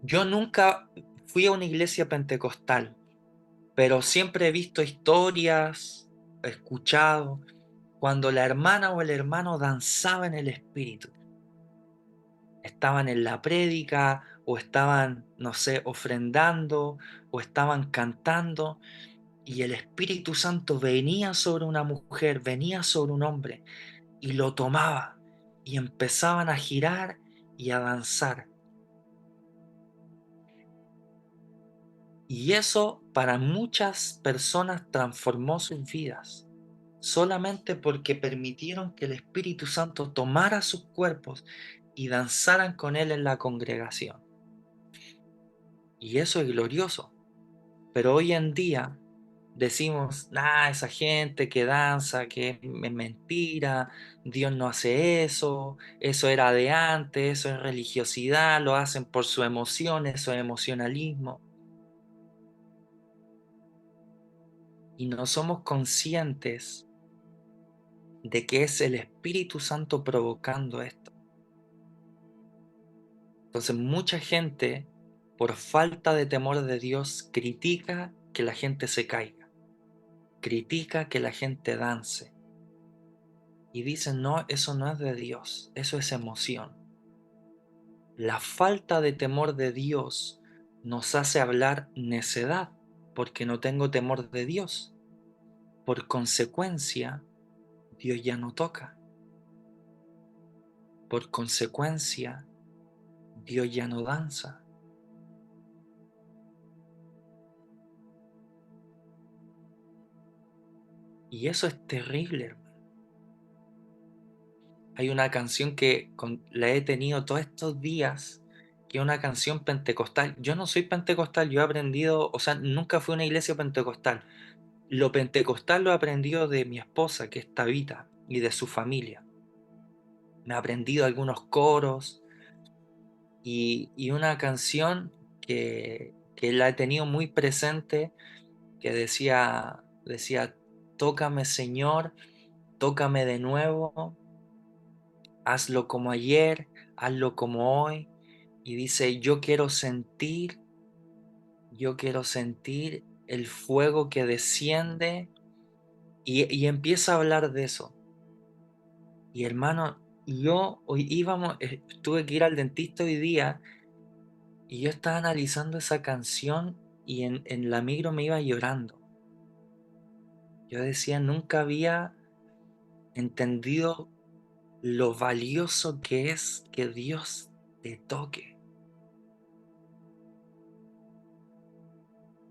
Yo nunca fui a una iglesia pentecostal, pero siempre he visto historias, he escuchado, cuando la hermana o el hermano danzaba en el espíritu. Estaban en la prédica o estaban, no sé, ofrendando o estaban cantando y el Espíritu Santo venía sobre una mujer, venía sobre un hombre y lo tomaba y empezaban a girar y a danzar. Y eso para muchas personas transformó sus vidas, solamente porque permitieron que el Espíritu Santo tomara sus cuerpos y danzaran con él en la congregación. Y eso es glorioso. Pero hoy en día decimos, esa gente que danza, que es mentira, Dios no hace eso, eso era de antes, eso es religiosidad, lo hacen por su emoción, eso es emocionalismo. Y no somos conscientes de que es el Espíritu Santo provocando esto. Entonces mucha gente, por falta de temor de Dios, critica que la gente se caiga, critica que la gente dance, y dicen, no, eso no es de Dios, eso es emoción. La falta de temor de Dios nos hace hablar necedad, porque no tengo temor de Dios. Por consecuencia, Dios ya no toca. Por consecuencia, Dios ya no danza. Y eso es terrible, hermano. Hay una canción que la he tenido todos estos días, que es una canción pentecostal. Yo no soy pentecostal, yo he aprendido, o sea, nunca fui a una iglesia pentecostal. Lo pentecostal lo he aprendido de mi esposa, que es Tabita, y de su familia. Me he aprendido algunos coros y una canción que la he tenido muy presente, que decía, tócame Señor, tócame de nuevo, hazlo como ayer, hazlo como hoy. Y dice, yo quiero sentir el fuego que desciende y empieza a hablar de eso. Y hermano, tuve que ir al dentista hoy día y yo estaba analizando esa canción y en la micro me iba llorando. Yo decía, nunca había entendido lo valioso que es que Dios te toque.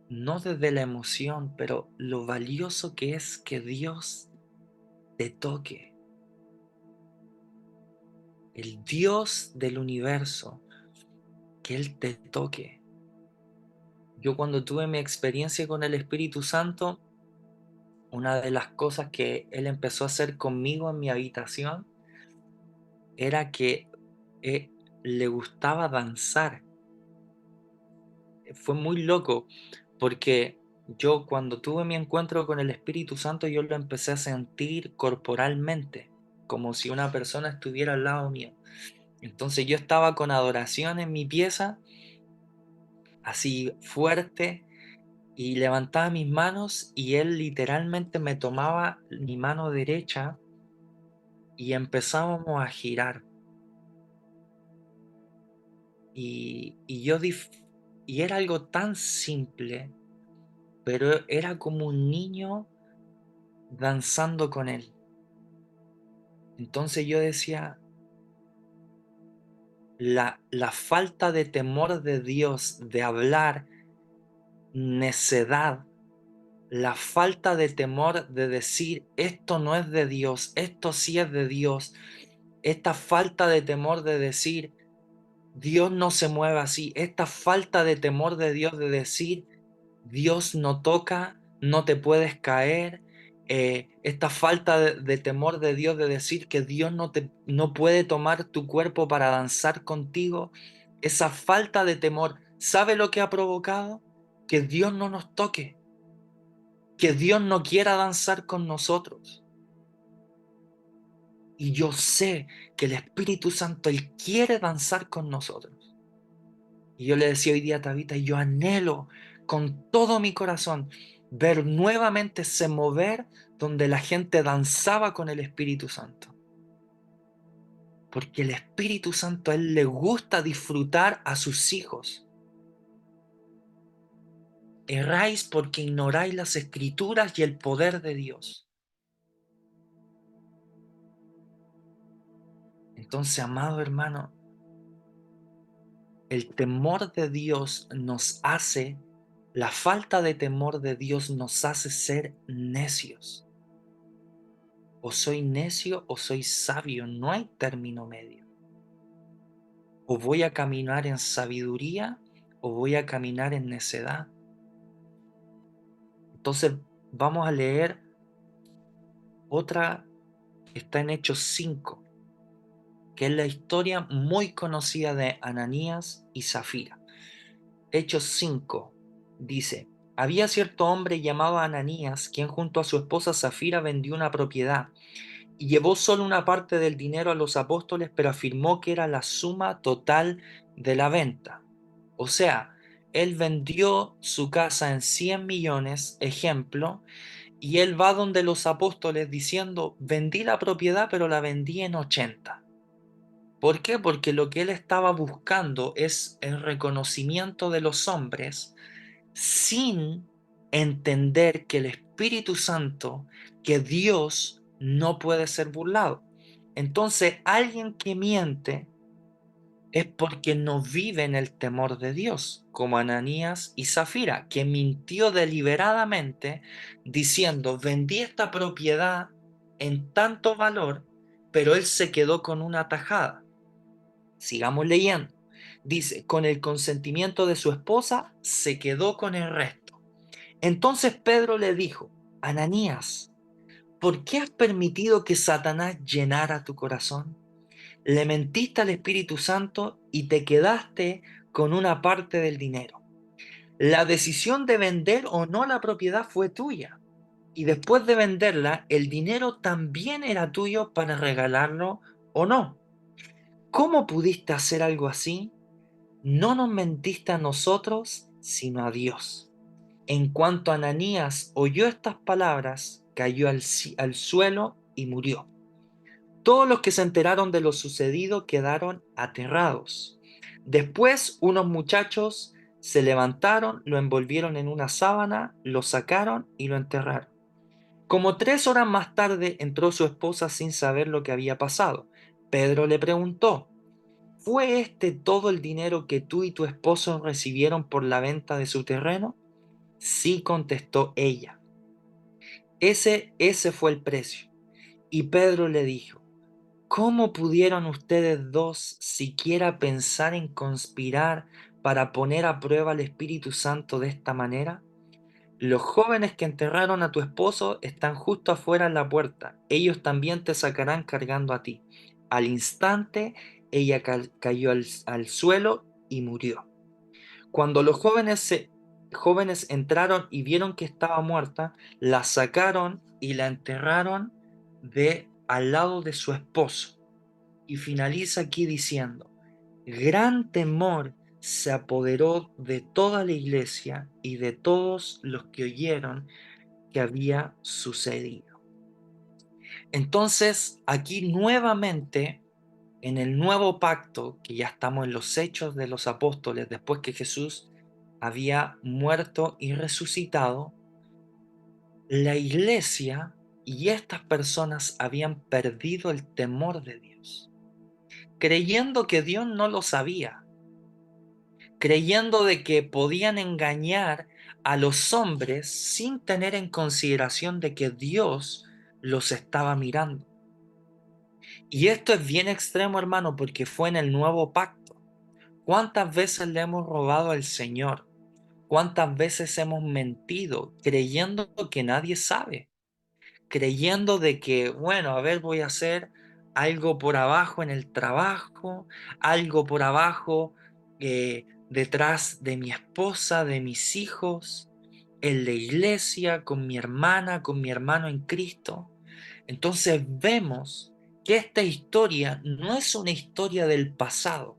No desde la emoción, pero lo valioso que es que Dios te toque. El Dios del universo, que Él te toque. Yo cuando tuve mi experiencia con el Espíritu Santo, una de las cosas que Él empezó a hacer conmigo en mi habitación era que eh, le gustaba danzar. Fue muy loco porque yo cuando tuve mi encuentro con el Espíritu Santo, yo lo empecé a sentir corporalmente, como si una persona estuviera al lado mío. Entonces yo estaba con adoración en mi pieza, así fuerte, y levantaba mis manos y él literalmente me tomaba mi mano derecha y empezábamos a girar. Y y era algo tan simple, pero era como un niño danzando con él. Entonces yo decía, la falta de temor de Dios, de hablar necedad, la falta de temor de decir, esto no es de Dios, esto sí es de Dios, esta falta de temor de decir, Dios no se mueve así, esta falta de temor de Dios de decir, Dios no toca, no te puedes caer, esta falta de temor de Dios de decir que Dios no puede tomar tu cuerpo para danzar contigo, esa falta de temor, ¿sabe lo que ha provocado? Que Dios no nos toque, que Dios no quiera danzar con nosotros. Y yo sé que el Espíritu Santo, Él quiere danzar con nosotros. Y yo le decía hoy día a Tabita, yo anhelo con todo mi corazón ver nuevamente ese mover donde la gente danzaba con el Espíritu Santo. Porque el Espíritu Santo a Él le gusta disfrutar a sus hijos. Erráis porque ignoráis las Escrituras y el poder de Dios. Entonces, amado hermano, el temor de Dios la falta de temor de Dios nos hace ser necios. O soy necio o soy sabio, no hay término medio. O voy a caminar en sabiduría o voy a caminar en necedad. Entonces vamos a leer otra que está en Hechos 5, que es la historia muy conocida de Ananías y Zafira. Hechos 5 dice, había cierto hombre llamado Ananías, quien junto a su esposa Zafira vendió una propiedad y llevó solo una parte del dinero a los apóstoles, pero afirmó que era la suma total de la venta. O sea, él vendió su casa en 100 millones, ejemplo, Y él va donde los apóstoles diciendo, vendí la propiedad, pero la vendí en 80. ¿Por qué? Porque lo que él estaba buscando es el reconocimiento de los hombres sin entender que el Espíritu Santo, que Dios no puede ser burlado. Entonces, alguien que miente es porque no vive en el temor de Dios, como Ananías y Zafira, que mintió deliberadamente diciendo, vendí esta propiedad en tanto valor, pero él se quedó con una tajada. Sigamos leyendo. Dice, con el consentimiento de su esposa, se quedó con el resto. Entonces Pedro le dijo, Ananías, ¿por qué has permitido que Satanás llenara tu corazón? Le mentiste al Espíritu Santo y te quedaste con una parte del dinero. La decisión de vender o no la propiedad fue tuya. Y después de venderla, el dinero también era tuyo para regalarlo o no. ¿Cómo pudiste hacer algo así? No nos mentiste a nosotros, sino a Dios. En cuanto Ananías oyó estas palabras, cayó al suelo y murió. Todos los que se enteraron de lo sucedido quedaron aterrados. Después unos muchachos se levantaron, lo envolvieron en una sábana, lo sacaron y lo enterraron. Como 3 horas más tarde entró su esposa sin saber lo que había pasado. Pedro le preguntó, ¿fue este todo el dinero que tú y tu esposo recibieron por la venta de su terreno? Sí, contestó ella. Ese fue el precio. Y Pedro le dijo, ¿cómo pudieron ustedes dos siquiera pensar en conspirar para poner a prueba al Espíritu Santo de esta manera? Los jóvenes que enterraron a tu esposo están justo afuera en la puerta. Ellos también te sacarán cargando a ti. Al instante, ella cayó al suelo y murió. Cuando los jóvenes entraron y vieron que estaba muerta, la sacaron y la enterraron al lado de su esposo. Y finaliza aquí diciendo, gran temor se apoderó de toda la iglesia y de todos los que oyeron que había sucedido. Entonces, aquí nuevamente, en el nuevo pacto, que ya estamos en los hechos de los apóstoles, después que Jesús había muerto y resucitado, la iglesia y estas personas habían perdido el temor de Dios, creyendo que Dios no lo sabía, creyendo de que podían engañar a los hombres sin tener en consideración de que Dios los estaba mirando. Y esto es bien extremo, hermano, porque fue en el nuevo pacto. ¿Cuántas veces le hemos robado al Señor? ¿Cuántas veces hemos mentido creyendo que nadie sabe? Creyendo de que, bueno, a ver, voy a hacer algo por abajo en el trabajo, algo por abajo detrás de mi esposa, de mis hijos, en la iglesia, con mi hermana, con mi hermano en Cristo. Entonces vemos que esta historia no es una historia del pasado,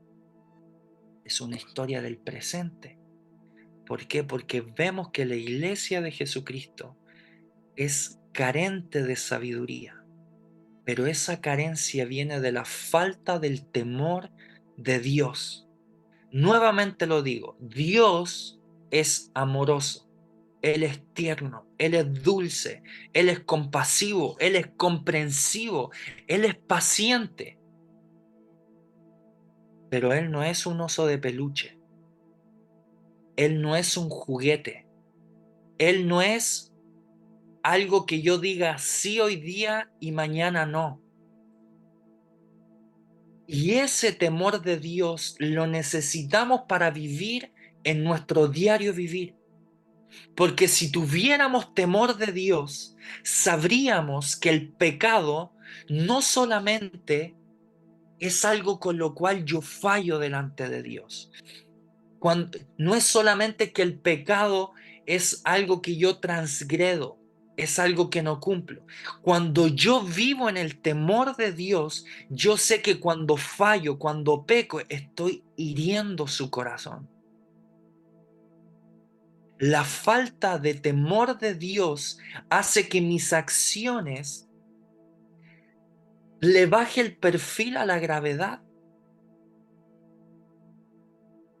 es una historia del presente. ¿Por qué? Porque vemos que la iglesia de Jesucristo es carente de sabiduría, pero esa carencia viene de la falta del temor de Dios. Nuevamente lo digo, Dios es amoroso, Él es tierno, Él es dulce, Él es compasivo, Él es comprensivo, Él es paciente, pero Él no es un oso de peluche, Él no es un juguete, Él no es algo que yo diga sí hoy día y mañana no. Y ese temor de Dios lo necesitamos para vivir en nuestro diario vivir. Porque si tuviéramos temor de Dios, sabríamos que el pecado no solamente es algo con lo cual yo fallo delante de Dios. No es solamente que el pecado es algo que yo transgredo, es algo que no cumplo. Cuando yo vivo en el temor de Dios, yo sé que cuando fallo, cuando peco, estoy hiriendo su corazón. La falta de temor de Dios hace que mis acciones le baje el perfil a la gravedad.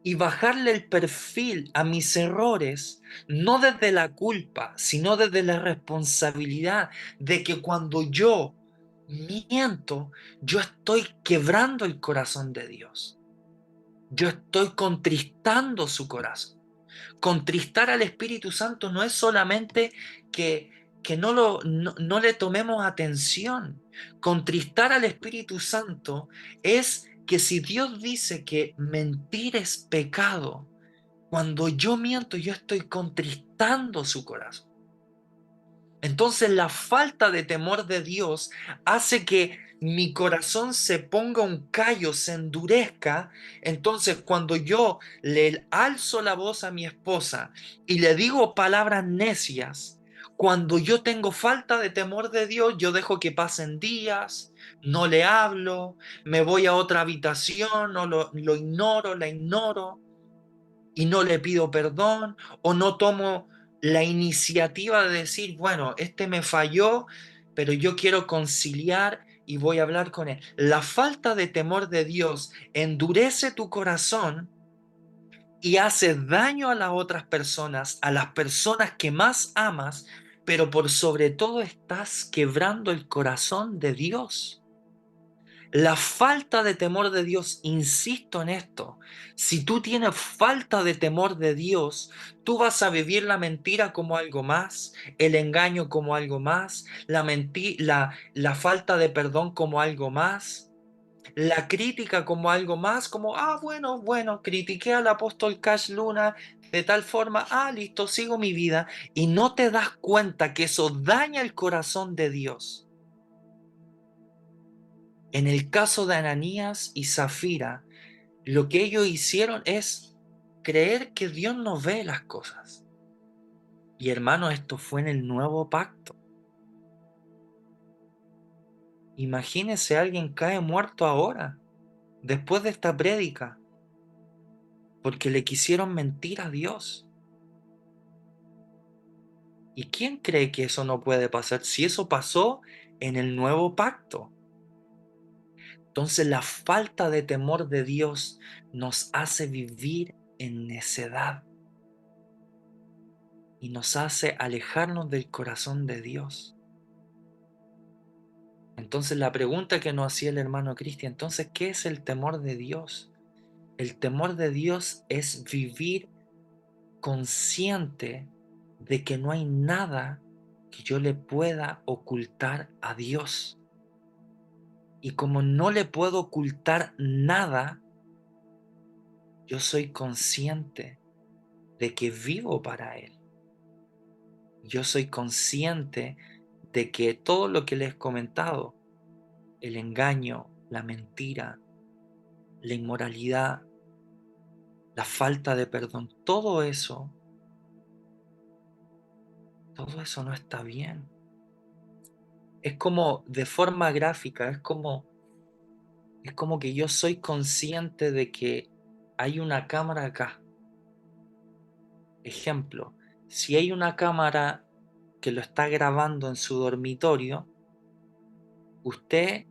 Y bajarle el perfil a mis errores, no desde la culpa, sino desde la responsabilidad de que cuando yo miento, yo estoy quebrando el corazón de Dios. Yo estoy contristando su corazón. Contristar al Espíritu Santo no es solamente que no le tomemos atención. Contristar al Espíritu Santo es que si Dios dice que mentir es pecado, cuando yo miento yo estoy contristando su corazón. Entonces la falta de temor de Dios hace que mi corazón se ponga un callo, se endurezca. Entonces cuando yo le alzo la voz a mi esposa y le digo palabras necias, cuando yo tengo falta de temor de Dios, yo dejo que pasen días, no le hablo, me voy a otra habitación, o lo ignoro, la ignoro y no le pido perdón o no tomo la iniciativa de decir, bueno, este me falló, pero yo quiero conciliar y voy a hablar con él. La falta de temor de Dios endurece tu corazón y hace daño a las otras personas, a las personas que más amas, pero por sobre todo estás quebrando el corazón de Dios. La falta de temor de Dios, insisto en esto, si tú tienes falta de temor de Dios, tú vas a vivir la mentira como algo más, el engaño como algo más, la falta de perdón como algo más, la crítica como algo más, como, bueno, critiqué al apóstol Cash Luna de tal forma, listo, sigo mi vida, y no te das cuenta que eso daña el corazón de Dios. En el caso de Ananías y Zafira, lo que ellos hicieron es creer que Dios no ve las cosas. Y hermano, esto fue en el nuevo pacto. Imagínese alguien cae muerto ahora, después de esta prédica, porque le quisieron mentir a Dios. ¿Y quién cree que eso no puede pasar si eso pasó en el nuevo pacto? Entonces la falta de temor de Dios nos hace vivir en necedad y nos hace alejarnos del corazón de Dios. Entonces la pregunta que nos hacía el hermano Cristian, entonces, ¿qué es el temor de Dios? El temor de Dios es vivir consciente de que no hay nada que yo le pueda ocultar a Dios. Y como no le puedo ocultar nada, yo soy consciente de que vivo para Él. Yo soy consciente de que todo lo que les he comentado, el engaño, la mentira, la inmoralidad, la falta de perdón, todo eso no está bien. Es como de forma gráfica, es como que yo soy consciente de que hay una cámara acá. Ejemplo, si hay una cámara que lo está grabando en su dormitorio, usted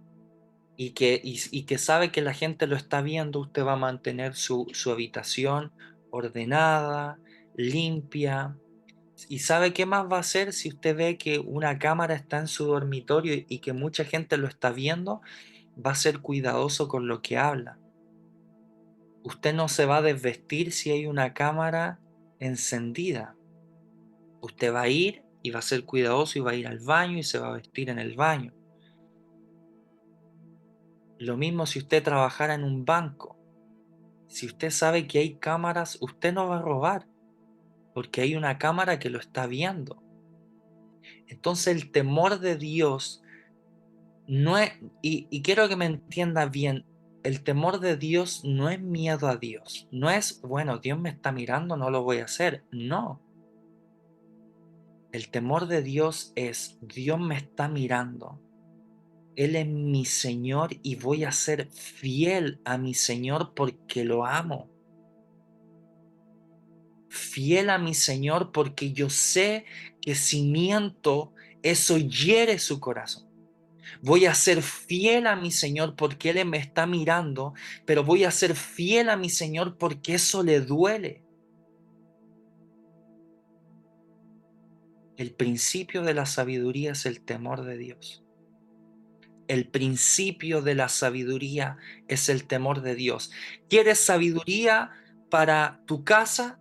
y que sabe que la gente lo está viendo, usted va a mantener su habitación ordenada, limpia. ¿Y sabe qué más va a hacer si usted ve que una cámara está en su dormitorio y que mucha gente lo está viendo? Va a ser cuidadoso con lo que habla. Usted no se va a desvestir si hay una cámara encendida. Usted va a ir y va a ser cuidadoso y va a ir al baño y se va a vestir en el baño. Lo mismo si usted trabajara en un banco. Si usted sabe que hay cámaras, usted no va a robar, porque hay una cámara que lo está viendo. Entonces el temor de Dios no es, y quiero que me entienda bien, el temor de Dios no es miedo a Dios. No es, bueno, Dios me está mirando, no lo voy a hacer. No. El temor de Dios es, Dios me está mirando. Él es mi Señor y voy a ser fiel a mi Señor porque lo amo. fiel a mi Señor porque yo sé que si miento, eso hiere su corazón. Voy a ser fiel a mi Señor porque Él me está mirando, pero voy a ser fiel a mi Señor porque eso le duele. El principio de la sabiduría es el temor de Dios. El principio de la sabiduría es el temor de Dios. ¿Quieres sabiduría para tu casa,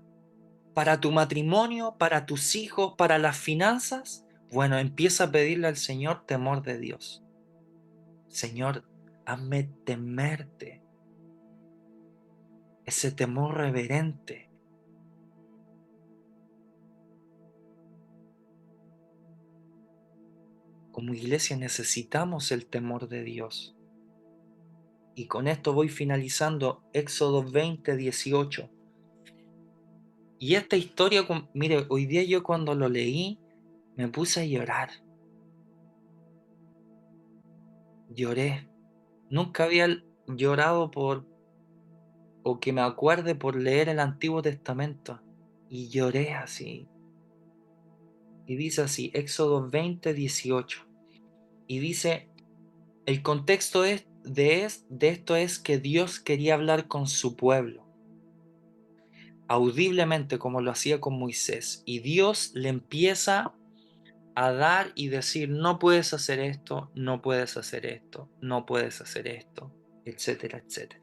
para tu matrimonio, para tus hijos, para las finanzas? Bueno, empieza a pedirle al Señor temor de Dios. Señor, hazme temerte, ese temor reverente. Como iglesia necesitamos el temor de Dios. Y con esto voy finalizando Éxodo 20:18. Y esta historia, mire, hoy día yo cuando lo leí me puse a llorar. Lloré. Nunca había llorado o que me acuerde por leer el Antiguo Testamento. Y lloré así. Y dice así, Éxodo 20:18. Y dice, el contexto de esto es que Dios quería hablar con su pueblo, audiblemente como lo hacía con Moisés. Y Dios le empieza a dar y decir, no puedes hacer esto, no puedes hacer esto, no puedes hacer esto, etcétera, etcétera.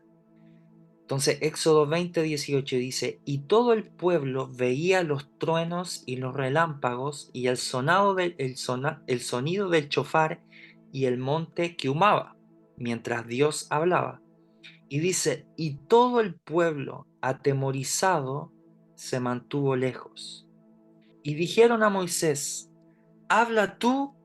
Entonces Éxodo 20:18 dice, y todo el pueblo veía los truenos y los relámpagos y el sonido del chofar y el monte que humaba, mientras Dios hablaba. Y dice, y todo el pueblo, atemorizado, se mantuvo lejos. Y dijeron a Moisés, habla tú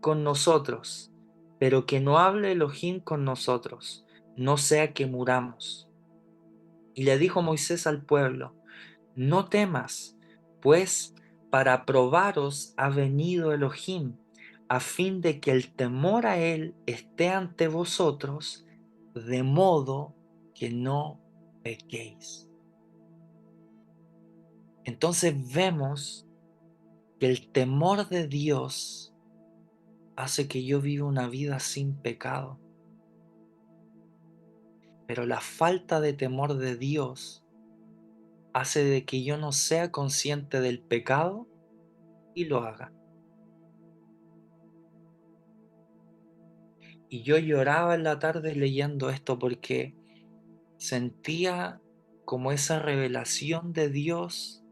con nosotros, pero que no hable Elohim con nosotros, no sea que muramos. Y le dijo Moisés al pueblo, no temas, pues para probaros ha venido Elohim, a fin de que el temor a él esté ante vosotros, de modo que no pequéis. Entonces vemos que el temor de Dios hace que yo viva una vida sin pecado. Pero la falta de temor de Dios hace de que yo no sea consciente del pecado y lo haga. Y yo lloraba en la tarde leyendo esto porque sentía como esa revelación de Dios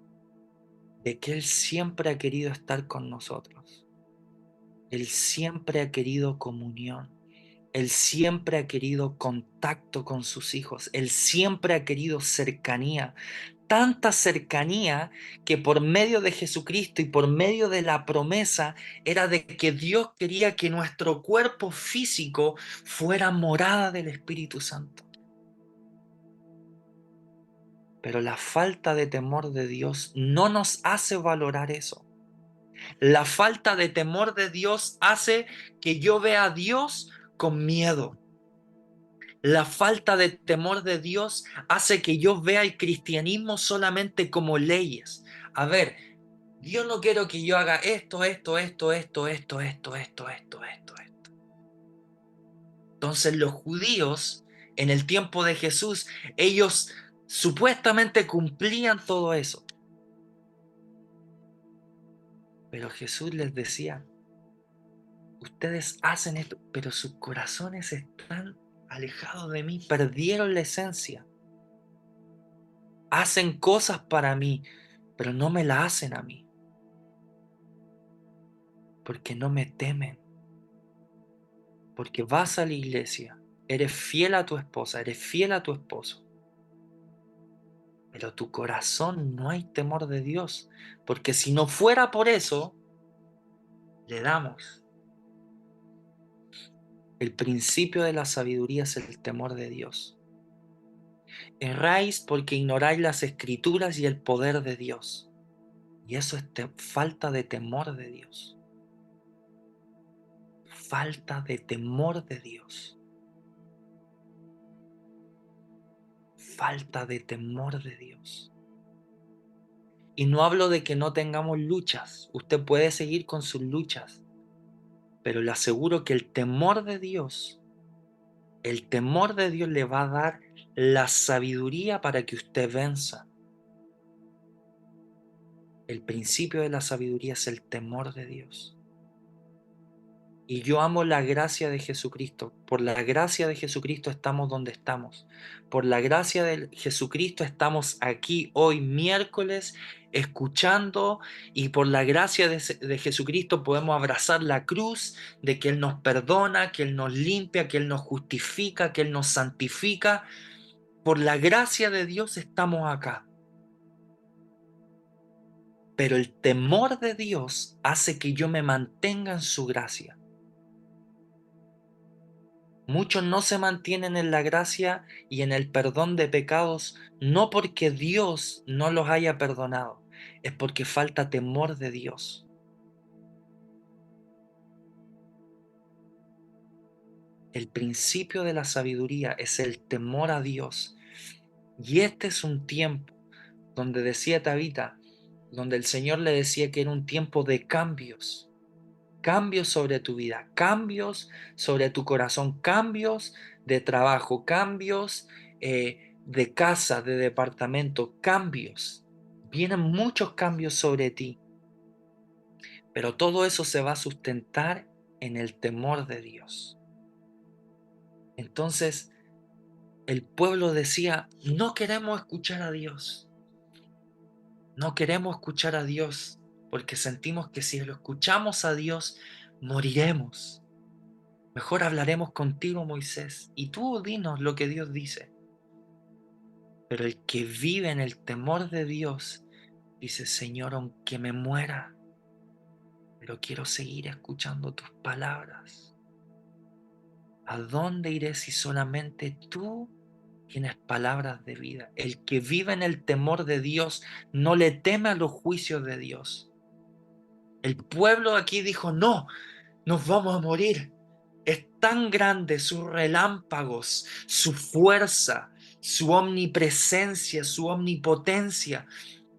de que Él siempre ha querido estar con nosotros. Él siempre ha querido comunión. Él siempre ha querido contacto con sus hijos. Él siempre ha querido cercanía. Tanta cercanía que por medio de Jesucristo y por medio de la promesa era de que Dios quería que nuestro cuerpo físico fuera morada del Espíritu Santo. Pero la falta de temor de Dios no nos hace valorar eso. La falta de temor de Dios hace que yo vea a Dios con miedo. La falta de temor de Dios hace que yo vea el cristianismo solamente como leyes. A ver, Dios no quiero que yo haga esto, esto, esto, esto, esto, esto, esto, esto, esto, esto. Entonces los judíos en el tiempo de Jesús, ellos supuestamente cumplían todo eso. Pero Jesús les decía, ustedes hacen esto, pero sus corazones están alejados de mí, perdieron la esencia. Hacen cosas para mí, pero no me la hacen a mí, porque no me temen, porque vas a la iglesia, eres fiel a tu esposa, eres fiel a tu esposo, pero tu corazón no hay temor de Dios, porque si no fuera por eso, le damos. El principio de la sabiduría es el temor de Dios. Erráis porque ignoráis las escrituras y el poder de Dios. Y eso es falta de temor de Dios. Falta de temor de Dios. Falta de temor de Dios. Y no hablo de que no tengamos luchas. Usted puede seguir con sus luchas. Pero le aseguro que el temor de Dios le va a dar la sabiduría para que usted venza. El principio de la sabiduría es el temor de Dios. Y yo amo la gracia de Jesucristo. Por la gracia de Jesucristo estamos donde estamos. Por la gracia de Jesucristo estamos aquí hoy miércoles escuchando, y por la gracia de Jesucristo podemos abrazar la cruz de que Él nos perdona, que Él nos limpia, que Él nos justifica, que Él nos santifica. Por la gracia de Dios estamos acá. Pero el temor de Dios hace que yo me mantenga en su gracia. Muchos no se mantienen en la gracia y en el perdón de pecados, no porque Dios no los haya perdonado, es porque falta temor de Dios. El principio de la sabiduría es el temor a Dios. Y este es un tiempo donde decía Tabita, donde el Señor le decía que era un tiempo de cambios. Cambios sobre tu vida, cambios sobre tu corazón, cambios de trabajo, cambios de casa, de departamento, cambios. Vienen muchos cambios sobre ti, pero todo eso se va a sustentar en el temor de Dios. Entonces, el pueblo decía, no queremos escuchar a Dios, no queremos escuchar a Dios, porque sentimos que si lo escuchamos a Dios, moriremos. Mejor hablaremos contigo, Moisés, y tú dinos lo que Dios dice. Pero el que vive en el temor de Dios dice, Señor, aunque me muera, pero quiero seguir escuchando tus palabras. ¿A dónde iré si solamente tú tienes palabras de vida? El que vive en el temor de Dios no le teme a los juicios de Dios. El pueblo aquí dijo, no, nos vamos a morir. Es tan grande sus relámpagos, su fuerza, su omnipresencia, su omnipotencia,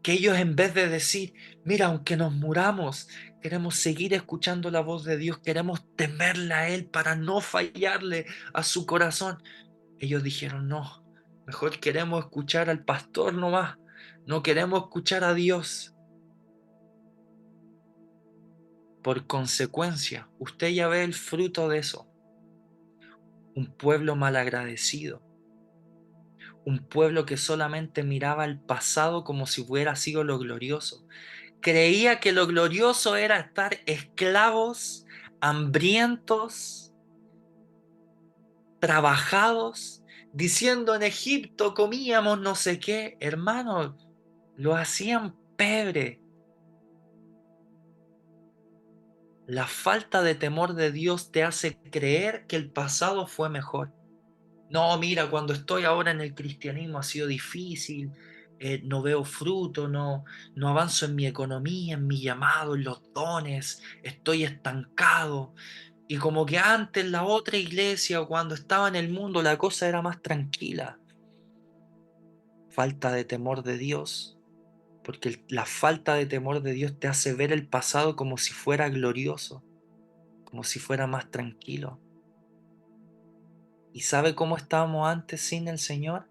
que ellos en vez de decir, mira, aunque nos muramos, queremos seguir escuchando la voz de Dios, queremos temerle a Él para no fallarle a su corazón. Ellos dijeron, no, mejor queremos escuchar al pastor nomás, no queremos escuchar a Dios. Por consecuencia, usted ya ve el fruto de eso. Un pueblo malagradecido, un pueblo que solamente miraba el pasado como si hubiera sido lo glorioso. Creía que lo glorioso era estar esclavos, hambrientos, trabajados, diciendo en Egipto comíamos no sé qué. Hermanos, lo hacían pebre. La falta de temor de Dios te hace creer que el pasado fue mejor. No, mira, cuando estoy ahora en el cristianismo ha sido difícil, no veo fruto, no avanzo en mi economía, en mi llamado, en los dones, estoy estancado. Y como que antes en la otra iglesia o cuando estaba en el mundo la cosa era más tranquila. Falta de temor de Dios, porque la falta de temor de Dios te hace ver el pasado como si fuera glorioso, como si fuera más tranquilo. ¿Y sabe cómo estábamos antes sin el Señor?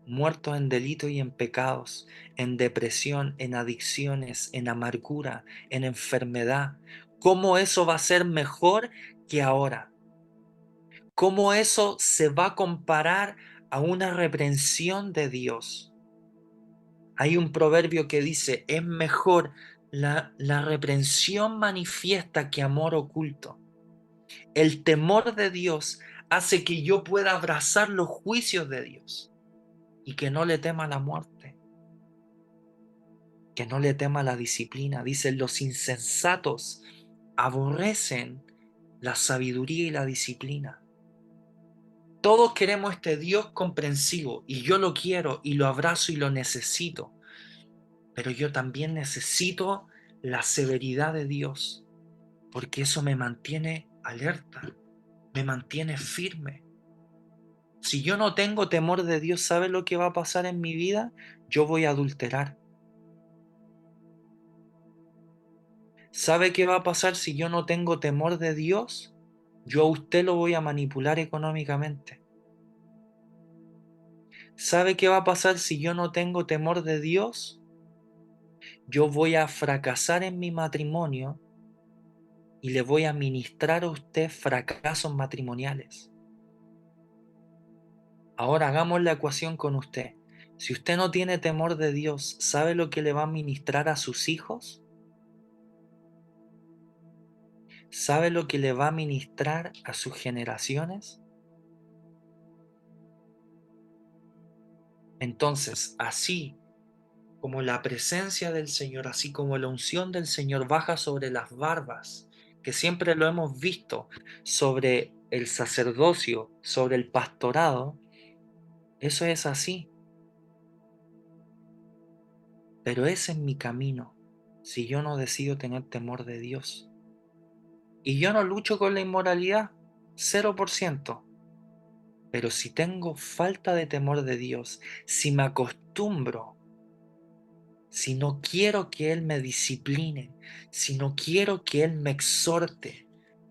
Muertos en delitos y en pecados, en depresión, en adicciones, en amargura, en enfermedad. ¿Cómo eso va a ser mejor que ahora? ¿Cómo eso se va a comparar a una reprensión de Dios? Hay un proverbio que dice, es mejor la reprensión manifiesta que amor oculto. El temor de Dios hace que yo pueda abrazar los juicios de Dios y que no le tema la muerte, que no le tema la disciplina. Dicen, los insensatos aborrecen la sabiduría y la disciplina. Todos queremos este Dios comprensivo y yo lo quiero y lo abrazo y lo necesito, pero yo también necesito la severidad de Dios, porque eso me mantiene alerta, me mantiene firme. Si yo no tengo temor de Dios, ¿sabe lo que va a pasar en mi vida? Yo voy a adulterar. ¿Sabe qué va a pasar si yo no tengo temor de Dios? Yo a usted lo voy a manipular económicamente. ¿Sabe qué va a pasar si yo no tengo temor de Dios? Yo voy a fracasar en mi matrimonio y le voy a ministrar a usted fracasos matrimoniales. Ahora hagamos la ecuación con usted. Si usted no tiene temor de Dios, ¿sabe lo que le va a ministrar a sus hijos? ¿Sabe lo que le va a ministrar a sus generaciones? Entonces, así como la presencia del Señor, así como la unción del Señor baja sobre las barbas, que siempre lo hemos visto, sobre el sacerdocio, sobre el pastorado, eso es así. Pero ese es mi camino, si yo no decido tener temor de Dios. Y yo no lucho con la inmoralidad, 0%. Pero si tengo falta de temor de Dios, si me acostumbro, si no quiero que Él me discipline, si no quiero que Él me exhorte,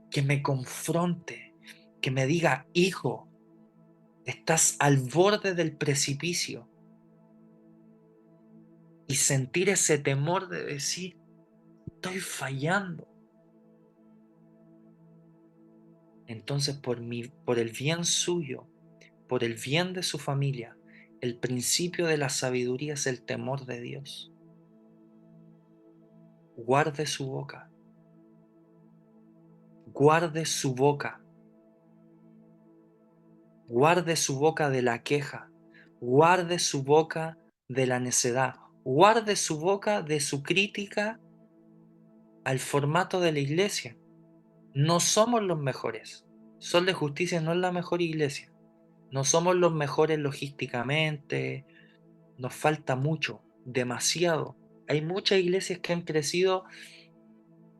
que me confronte, que me diga, hijo, estás al borde del precipicio, y sentir ese temor de decir, estoy fallando. Entonces, por el bien suyo, por el bien de su familia, el principio de la sabiduría es el temor de Dios. Guarde su boca, guarde su boca, guarde su boca de la queja, guarde su boca de la necedad, guarde su boca de su crítica al formato de la iglesia. No somos los mejores. Sol de Justicia no es la mejor iglesia. No somos los mejores logísticamente. Nos falta mucho, demasiado. Hay muchas iglesias que han crecido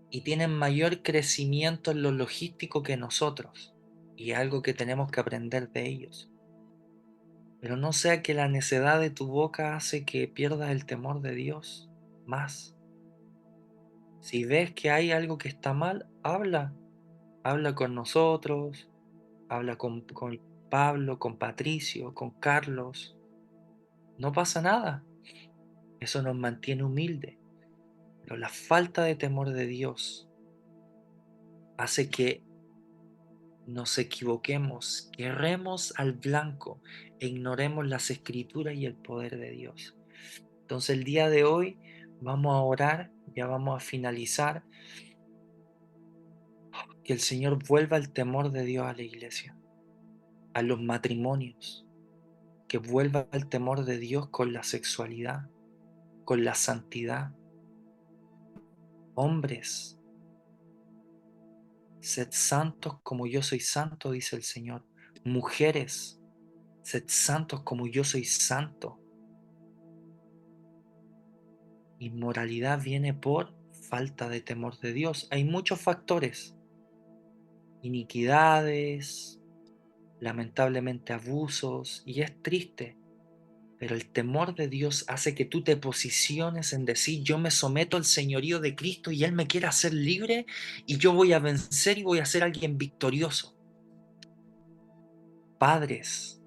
y tienen mayor crecimiento en lo logístico que nosotros. Y algo que tenemos que aprender de ellos. Pero no sea que la necedad de tu boca hace que pierdas el temor de Dios más. Si ves que hay algo que está mal, habla. Habla con nosotros, habla con Pablo, con Patricio, con Carlos. No pasa nada. Eso nos mantiene humildes. Pero la falta de temor de Dios hace que nos equivoquemos, que erremos al blanco e ignoremos las escrituras y el poder de Dios. Entonces el día de hoy vamos a orar, ya vamos a finalizar, que el Señor vuelva el temor de Dios a la iglesia, a los matrimonios, que vuelva el temor de Dios con la sexualidad, con la santidad. Hombres, sed santos como yo soy santo, dice el Señor. Mujeres, sed santos como yo soy santo. Inmoralidad viene por falta de temor de Dios. Hay muchos factores, iniquidades, lamentablemente abusos, y es triste, pero el temor de Dios hace que tú te posiciones en decir, yo me someto al señorío de Cristo y Él me quiere hacer libre y yo voy a vencer y voy a ser alguien victorioso. Padres,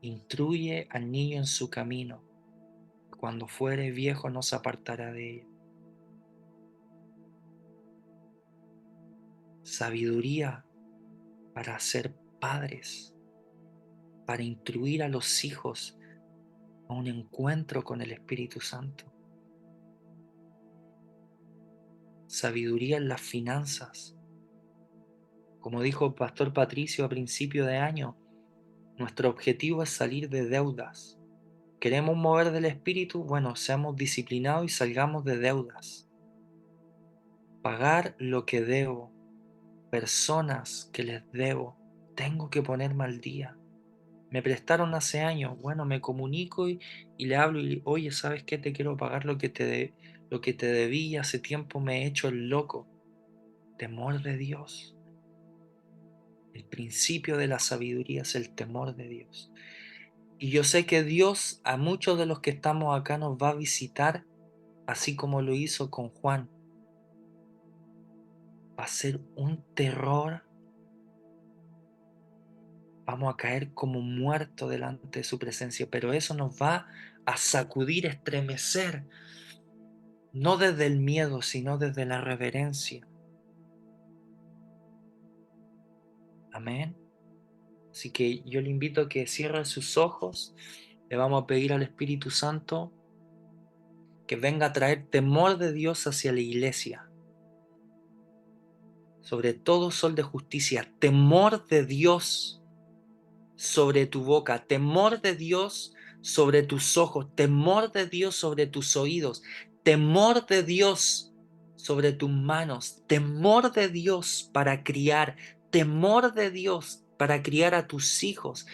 instruye al niño en su camino. Cuando fuere viejo no se apartará de él. Sabiduría para ser padres, para instruir a los hijos a un encuentro con el Espíritu Santo. Sabiduría en las finanzas. Como dijo el pastor Patricio a principio de año, nuestro objetivo es salir de deudas. ¿Queremos mover del Espíritu? Bueno, seamos disciplinados y salgamos de deudas. Pagar lo que debo, personas que les debo, tengo que ponerme al día. Me prestaron hace años, bueno, me comunico y le hablo y oye, ¿sabes qué? Te quiero pagar lo que te debí, hace tiempo me he hecho el loco. Temor de Dios. El principio de la sabiduría es el temor de Dios. Y yo sé que Dios a muchos de los que estamos acá nos va a visitar así como lo hizo con Juan. Va a ser un terror. Vamos a caer como muertos delante de su presencia, pero eso nos va a sacudir, estremecer, no desde el miedo, sino desde la reverencia. Amén. Así que yo le invito a que cierre sus ojos. Le vamos a pedir al Espíritu Santo que venga a traer temor de Dios hacia la iglesia. Sobre todo sol de justicia, temor de Dios sobre tu boca, temor de Dios sobre tus ojos, temor de Dios sobre tus oídos, temor de Dios sobre tus manos, temor de Dios para criar, temor de Dios para criar a tus hijos,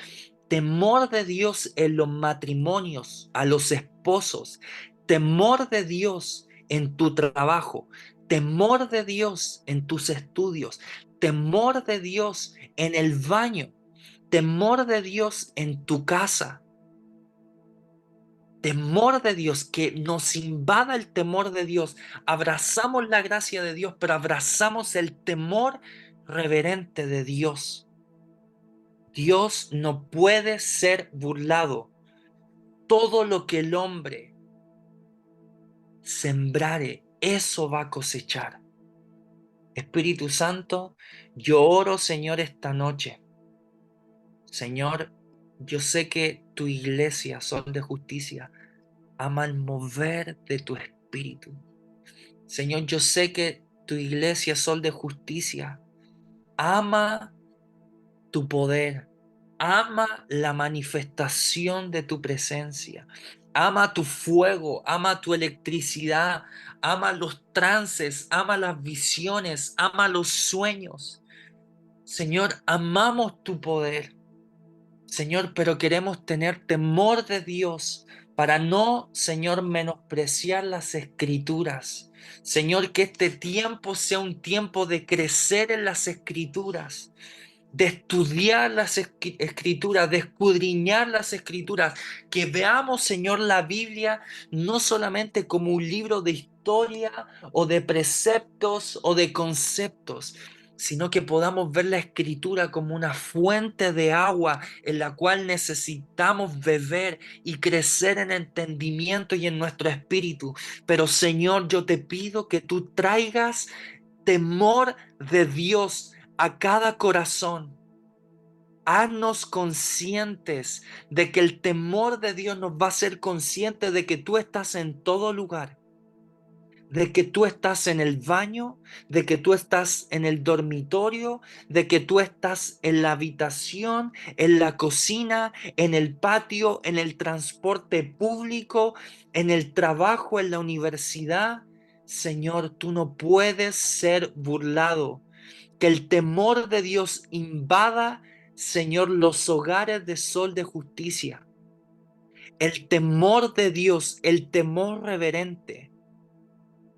temor de Dios en los matrimonios, a los esposos, temor de Dios en tu trabajo, temor de Dios en tus estudios, temor de Dios en el baño, temor de Dios en tu casa, temor de Dios, que nos invada el temor de Dios. Abrazamos la gracia de Dios, pero abrazamos el temor reverente de Dios. Dios no puede ser burlado. Todo lo que el hombre sembrare, eso va a cosechar. Espíritu Santo, yo oro, Señor, esta noche. Señor, yo sé que tu iglesia, Sol de Justicia, ama el mover de tu espíritu. Señor, yo sé que tu iglesia, Sol de Justicia, ama tu poder, ama la manifestación de tu presencia, ama tu fuego, ama tu electricidad, ama los trances, ama las visiones, ama los sueños. Señor, amamos tu poder. Señor, pero queremos tener temor de Dios para no, Señor, menospreciar las escrituras. Señor, que este tiempo sea un tiempo de crecer en las escrituras, de estudiar las escrituras, de escudriñar las escrituras, que veamos, Señor, la Biblia no solamente como un libro de historia o de preceptos o de conceptos, sino que podamos ver la escritura como una fuente de agua en la cual necesitamos beber y crecer en entendimiento y en nuestro espíritu. Pero Señor, yo te pido que tú traigas temor de Dios a cada corazón. Haznos conscientes de que el temor de Dios nos va a hacer conscientes de que tú estás en todo lugar, de que tú estás en el baño, de que tú estás en el dormitorio, de que tú estás en la habitación, en la cocina, en el patio, en el transporte público, en el trabajo, en la universidad. Señor, tú no puedes ser burlado. Que el temor de Dios invada, Señor, los hogares de Sol de Justicia. El temor de Dios, el temor reverente,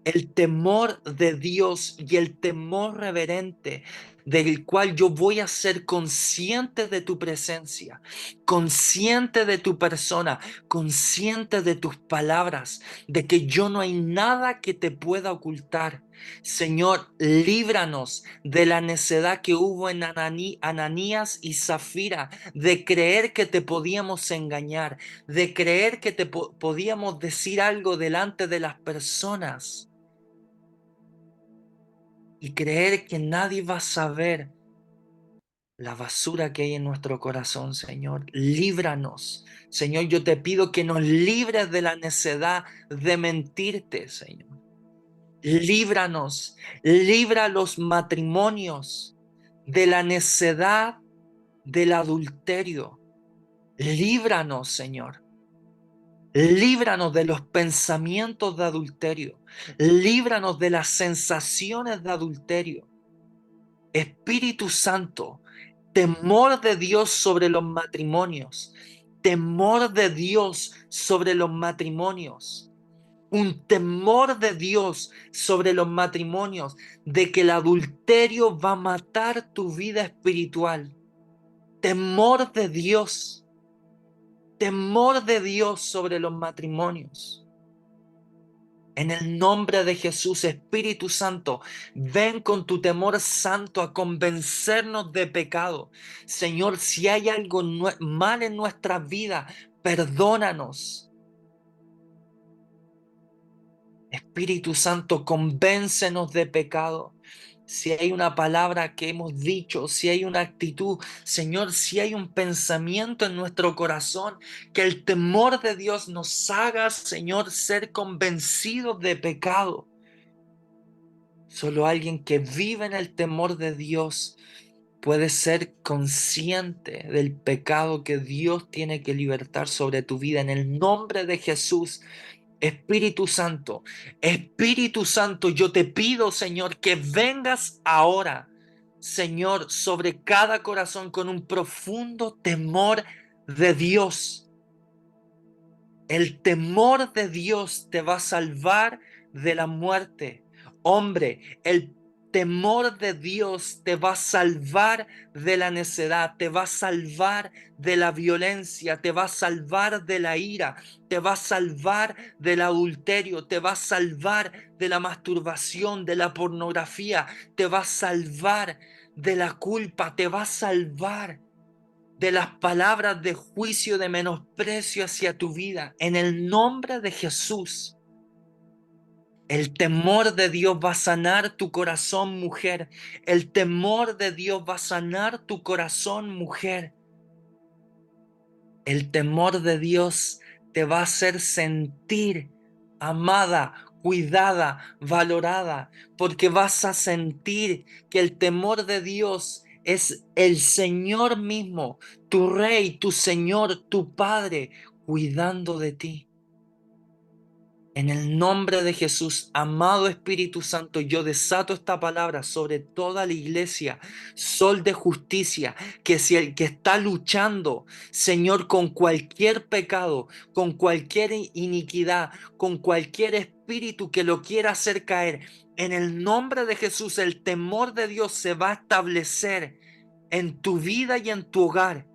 el temor de Dios y el temor reverente del cual yo voy a ser consciente de tu presencia, consciente de tu persona, consciente de tus palabras, de que yo no hay nada que te pueda ocultar. Señor, líbranos de la necedad que hubo en Ananías y Zafira, de creer que te podíamos engañar, de creer que te podíamos decir algo delante de las personas y creer que nadie va a saber la basura que hay en nuestro corazón, Señor. Líbranos. Señor, yo te pido que nos libres de la necedad de mentirte, Señor. Líbranos, libra los matrimonios de la necedad del adulterio. Líbranos, Señor. Líbranos de los pensamientos de adulterio. Líbranos de las sensaciones de adulterio. Espíritu Santo, temor de Dios sobre los matrimonios, temor de Dios sobre los matrimonios, un temor de Dios sobre los matrimonios, de que el adulterio va a matar tu vida espiritual. Temor de Dios sobre los matrimonios. En el nombre de Jesús, Espíritu Santo, ven con tu temor santo a convencernos de pecado. Señor, si hay algo mal en nuestra vida, perdónanos. Espíritu Santo, convéncenos de pecado. Si hay una palabra que hemos dicho, si hay una actitud, Señor, si hay un pensamiento en nuestro corazón, que el temor de Dios nos haga, Señor, ser convencidos de pecado. Solo alguien que vive en el temor de Dios puede ser consciente del pecado que Dios tiene que libertar sobre tu vida. En el nombre de Jesús, Espíritu Santo, yo te pido, Señor, que vengas ahora, Señor, sobre cada corazón con un profundo temor de Dios. El temor de Dios te va a salvar de la muerte. Hombre, el temor de Dios te va a salvar de la necedad, te va a salvar de la violencia, te va a salvar de la ira, te va a salvar del adulterio, te va a salvar de la masturbación, de la pornografía, te va a salvar de la culpa, te va a salvar de las palabras de juicio, de menosprecio hacia tu vida. En el nombre de Jesús, el temor de Dios va a sanar tu corazón, mujer. El temor de Dios va a sanar tu corazón, mujer. El temor de Dios te va a hacer sentir amada, cuidada, valorada, porque vas a sentir que el temor de Dios es el Señor mismo, tu Rey, tu Señor, tu Padre, cuidando de ti. En el nombre de Jesús, amado Espíritu Santo, yo desato esta palabra sobre toda la iglesia, sol de justicia, que si el que está luchando, Señor, con cualquier pecado, con cualquier iniquidad, con cualquier espíritu que lo quiera hacer caer, en el nombre de Jesús, el temor de Dios se va a establecer en tu vida y en tu hogar,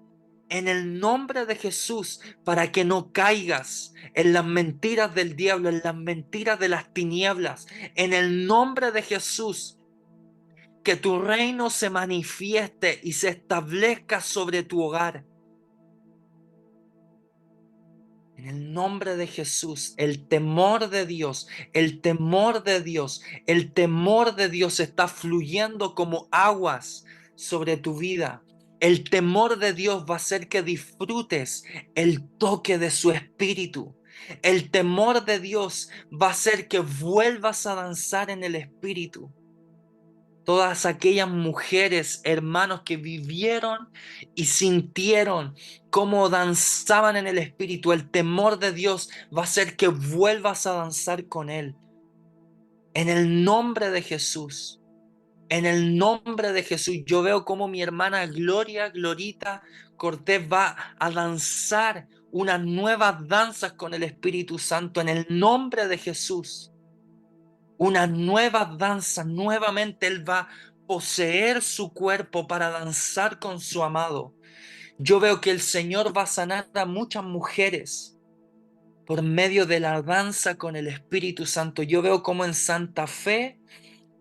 en el nombre de Jesús, para que no caigas en las mentiras del diablo, en las mentiras de las tinieblas. En el nombre de Jesús, que tu reino se manifieste y se establezca sobre tu hogar. En el nombre de Jesús, el temor de Dios, el temor de Dios, el temor de Dios está fluyendo como aguas sobre tu vida. El temor de Dios va a hacer que disfrutes el toque de su espíritu. El temor de Dios va a hacer que vuelvas a danzar en el espíritu. Todas aquellas mujeres, hermanos, que vivieron y sintieron cómo danzaban en el espíritu, el temor de Dios va a hacer que vuelvas a danzar con Él. En el nombre de Jesús, en el nombre de Jesús, yo veo cómo mi hermana Glorita Cortés va a danzar unas nuevas danzas con el Espíritu Santo en el nombre de Jesús. Una nueva danza, nuevamente Él va a poseer su cuerpo para danzar con su amado. Yo veo que el Señor va a sanar a muchas mujeres por medio de la danza con el Espíritu Santo. Yo veo como en Santa Fe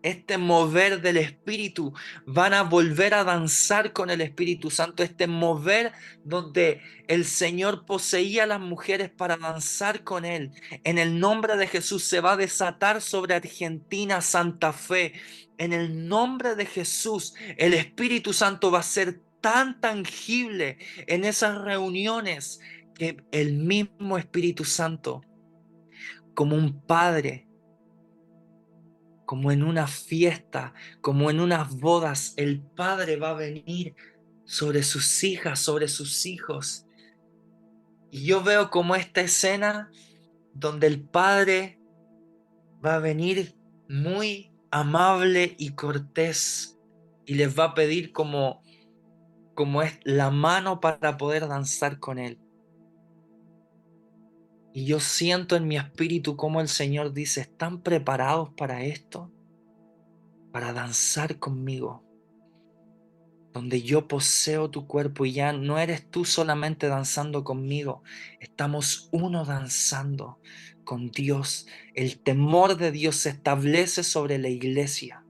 este mover del Espíritu, van a volver a danzar con el Espíritu Santo, este mover donde el Señor poseía a las mujeres para danzar con Él. En el nombre de Jesús se va a desatar sobre Argentina, Santa Fe. En el nombre de Jesús, el Espíritu Santo va a ser tan tangible en esas reuniones que el mismo Espíritu Santo, como un padre, como en una fiesta, como en unas bodas, el Padre va a venir sobre sus hijas, sobre sus hijos. Y yo veo como esta escena donde el Padre va a venir muy amable y cortés y les va a pedir como es la mano para poder danzar con Él. Y yo siento en mi espíritu como el Señor dice, ¿están preparados para esto? Para danzar conmigo, donde yo poseo tu cuerpo y ya no eres tú solamente danzando conmigo, estamos uno danzando con Dios. El temor de Dios se establece sobre la iglesia.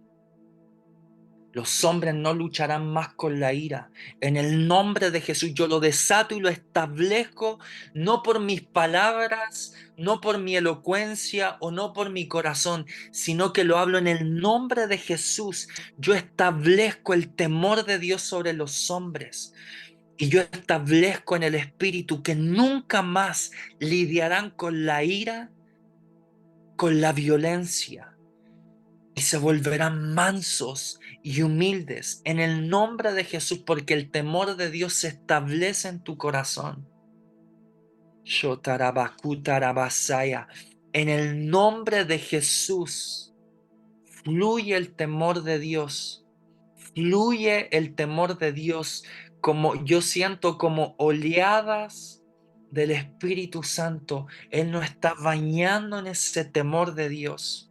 Los hombres no lucharán más con la ira. En el nombre de Jesús yo lo desato y lo establezco, no por mis palabras, no por mi elocuencia o no por mi corazón, sino que lo hablo en el nombre de Jesús. Yo establezco el temor de Dios sobre los hombres. Y yo establezco en el Espíritu que nunca más lidiarán con la ira, con la violencia, y se volverán mansos y humildes en el nombre de Jesús, porque el temor de Dios se establece en tu corazón. Shotarabakutarabasaya. En el nombre de Jesús fluye el temor de Dios. Fluye el temor de Dios, como yo siento como oleadas del Espíritu Santo. Él nos está bañando en ese temor de Dios.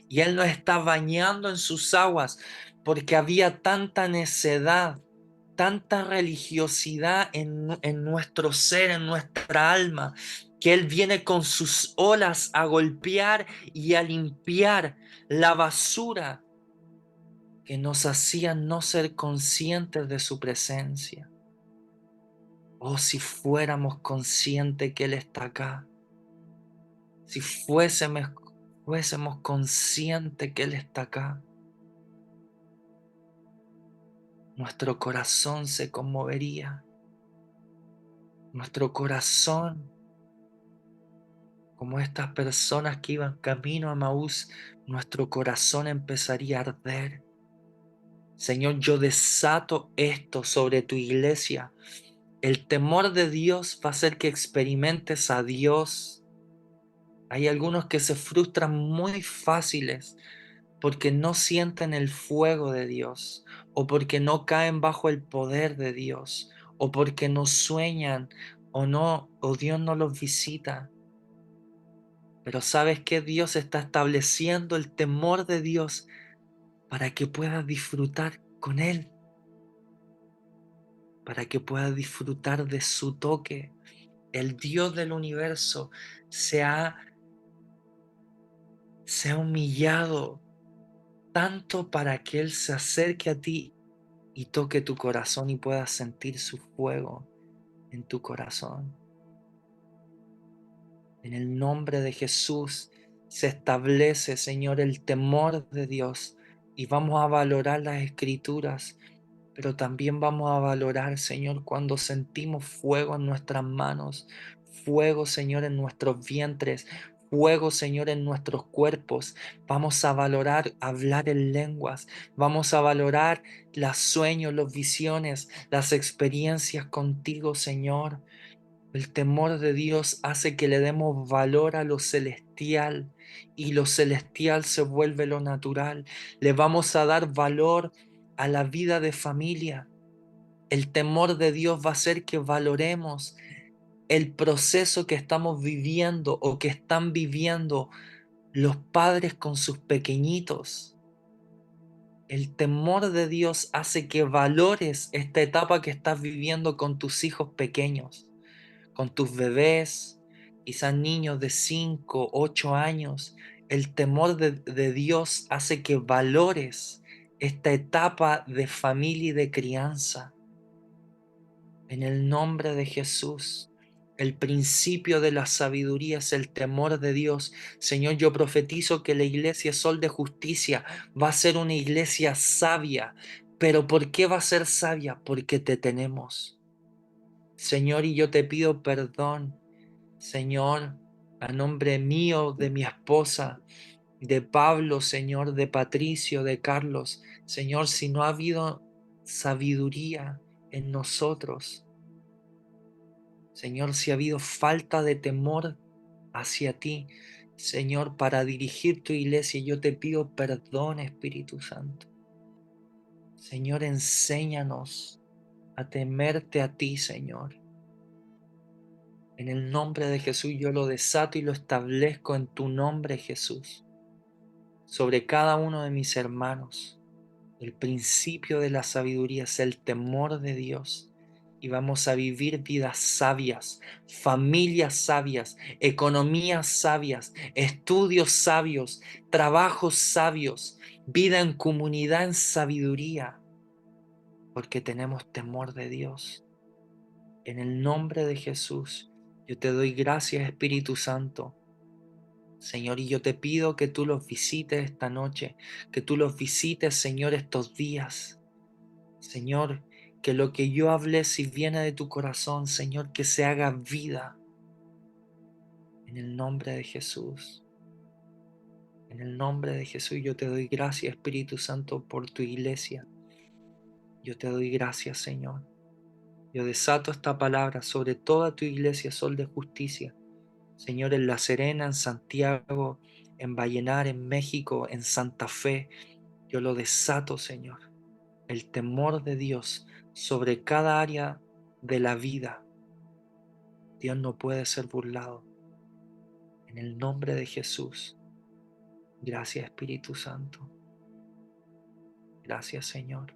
Y Él nos está bañando en sus aguas porque había tanta necedad, tanta religiosidad en nuestro ser, en nuestra alma, que Él viene con sus olas a golpear y a limpiar la basura que nos hacía no ser conscientes de su presencia. Oh, si fuéramos conscientes que Él está acá, si fuésemos conscientes que Él está acá, nuestro corazón se conmovería. Nuestro corazón, como estas personas que iban camino a Maús, nuestro corazón empezaría a arder. Señor, yo desato esto sobre tu iglesia. El temor de Dios va a hacer que experimentes a Dios. Hay algunos que se frustran muy fáciles porque no sienten el fuego de Dios, o porque no caen bajo el poder de Dios, o porque no sueñan, o Dios no los visita. Pero ¿sabes qué? Dios está estableciendo el temor de Dios para que puedas disfrutar con Él, para que puedas disfrutar de su toque. El Dios del universo se ha, se ha humillado tanto para que Él se acerque a ti y toque tu corazón y puedas sentir su fuego en tu corazón. En el nombre de Jesús se establece, Señor, el temor de Dios y vamos a valorar las escrituras, pero también vamos a valorar, Señor, cuando sentimos fuego en nuestras manos, fuego, Señor, en nuestros vientres, fuego, Señor, en nuestros cuerpos. Vamos a valorar hablar en lenguas, vamos a valorar los sueños, las visiones, las experiencias contigo, Señor. El temor de Dios hace que le demos valor a lo celestial y lo celestial se vuelve lo natural. Le vamos a dar valor a la vida de familia. El temor de Dios va a hacer que valoremos el proceso que estamos viviendo o que están viviendo los padres con sus pequeñitos. El temor de Dios hace que valores esta etapa que estás viviendo con tus hijos pequeños, con tus bebés, quizás niños de 5, 8 años. El temor de Dios hace que valores esta etapa de familia y de crianza. En el nombre de Jesús, el principio de la sabiduría es el temor de Dios. Señor, yo profetizo que la iglesia Sol de Justicia va a ser una iglesia sabia. ¿Pero por qué va a ser sabia? Porque te tenemos. Señor, y yo te pido perdón, Señor, a nombre mío, de mi esposa, de Pablo, Señor, de Patricio, de Carlos. Señor, si no ha habido sabiduría en nosotros, Señor, si ha habido falta de temor hacia ti, Señor, para dirigir tu iglesia, yo te pido perdón, Espíritu Santo. Señor, enséñanos a temerte a ti, Señor. En el nombre de Jesús yo lo desato y lo establezco en tu nombre, Jesús, sobre cada uno de mis hermanos. El principio de la sabiduría es el temor de Dios. y vamos a vivir vidas sabias, familias sabias, economías sabias, estudios sabios, trabajos sabios, vida en comunidad en sabiduría, porque tenemos temor de Dios. En el nombre de Jesús, yo te doy gracias, Espíritu Santo. Señor, y yo te pido que tú los visites esta noche, que tú los visites, Señor, estos días. Señor, que lo que yo hablé, si viene de tu corazón, Señor, que se haga vida en el nombre de Jesús. En el nombre de Jesús yo te doy gracias, Espíritu Santo, por tu iglesia. Yo te doy gracias, Señor. Yo desato esta palabra sobre toda tu iglesia, Sol de Justicia. Señor, en La Serena, en Santiago, en Vallenar, en México, en Santa Fe. Yo lo desato, Señor. El temor de Dios sobre cada área de la vida. Dios no puede ser burlado. En el nombre de Jesús. Gracias, Espíritu Santo. Gracias, Señor.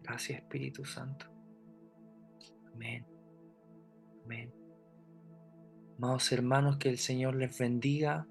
Gracias, Espíritu Santo. Amén. Amén. Amados hermanos, que el Señor les bendiga.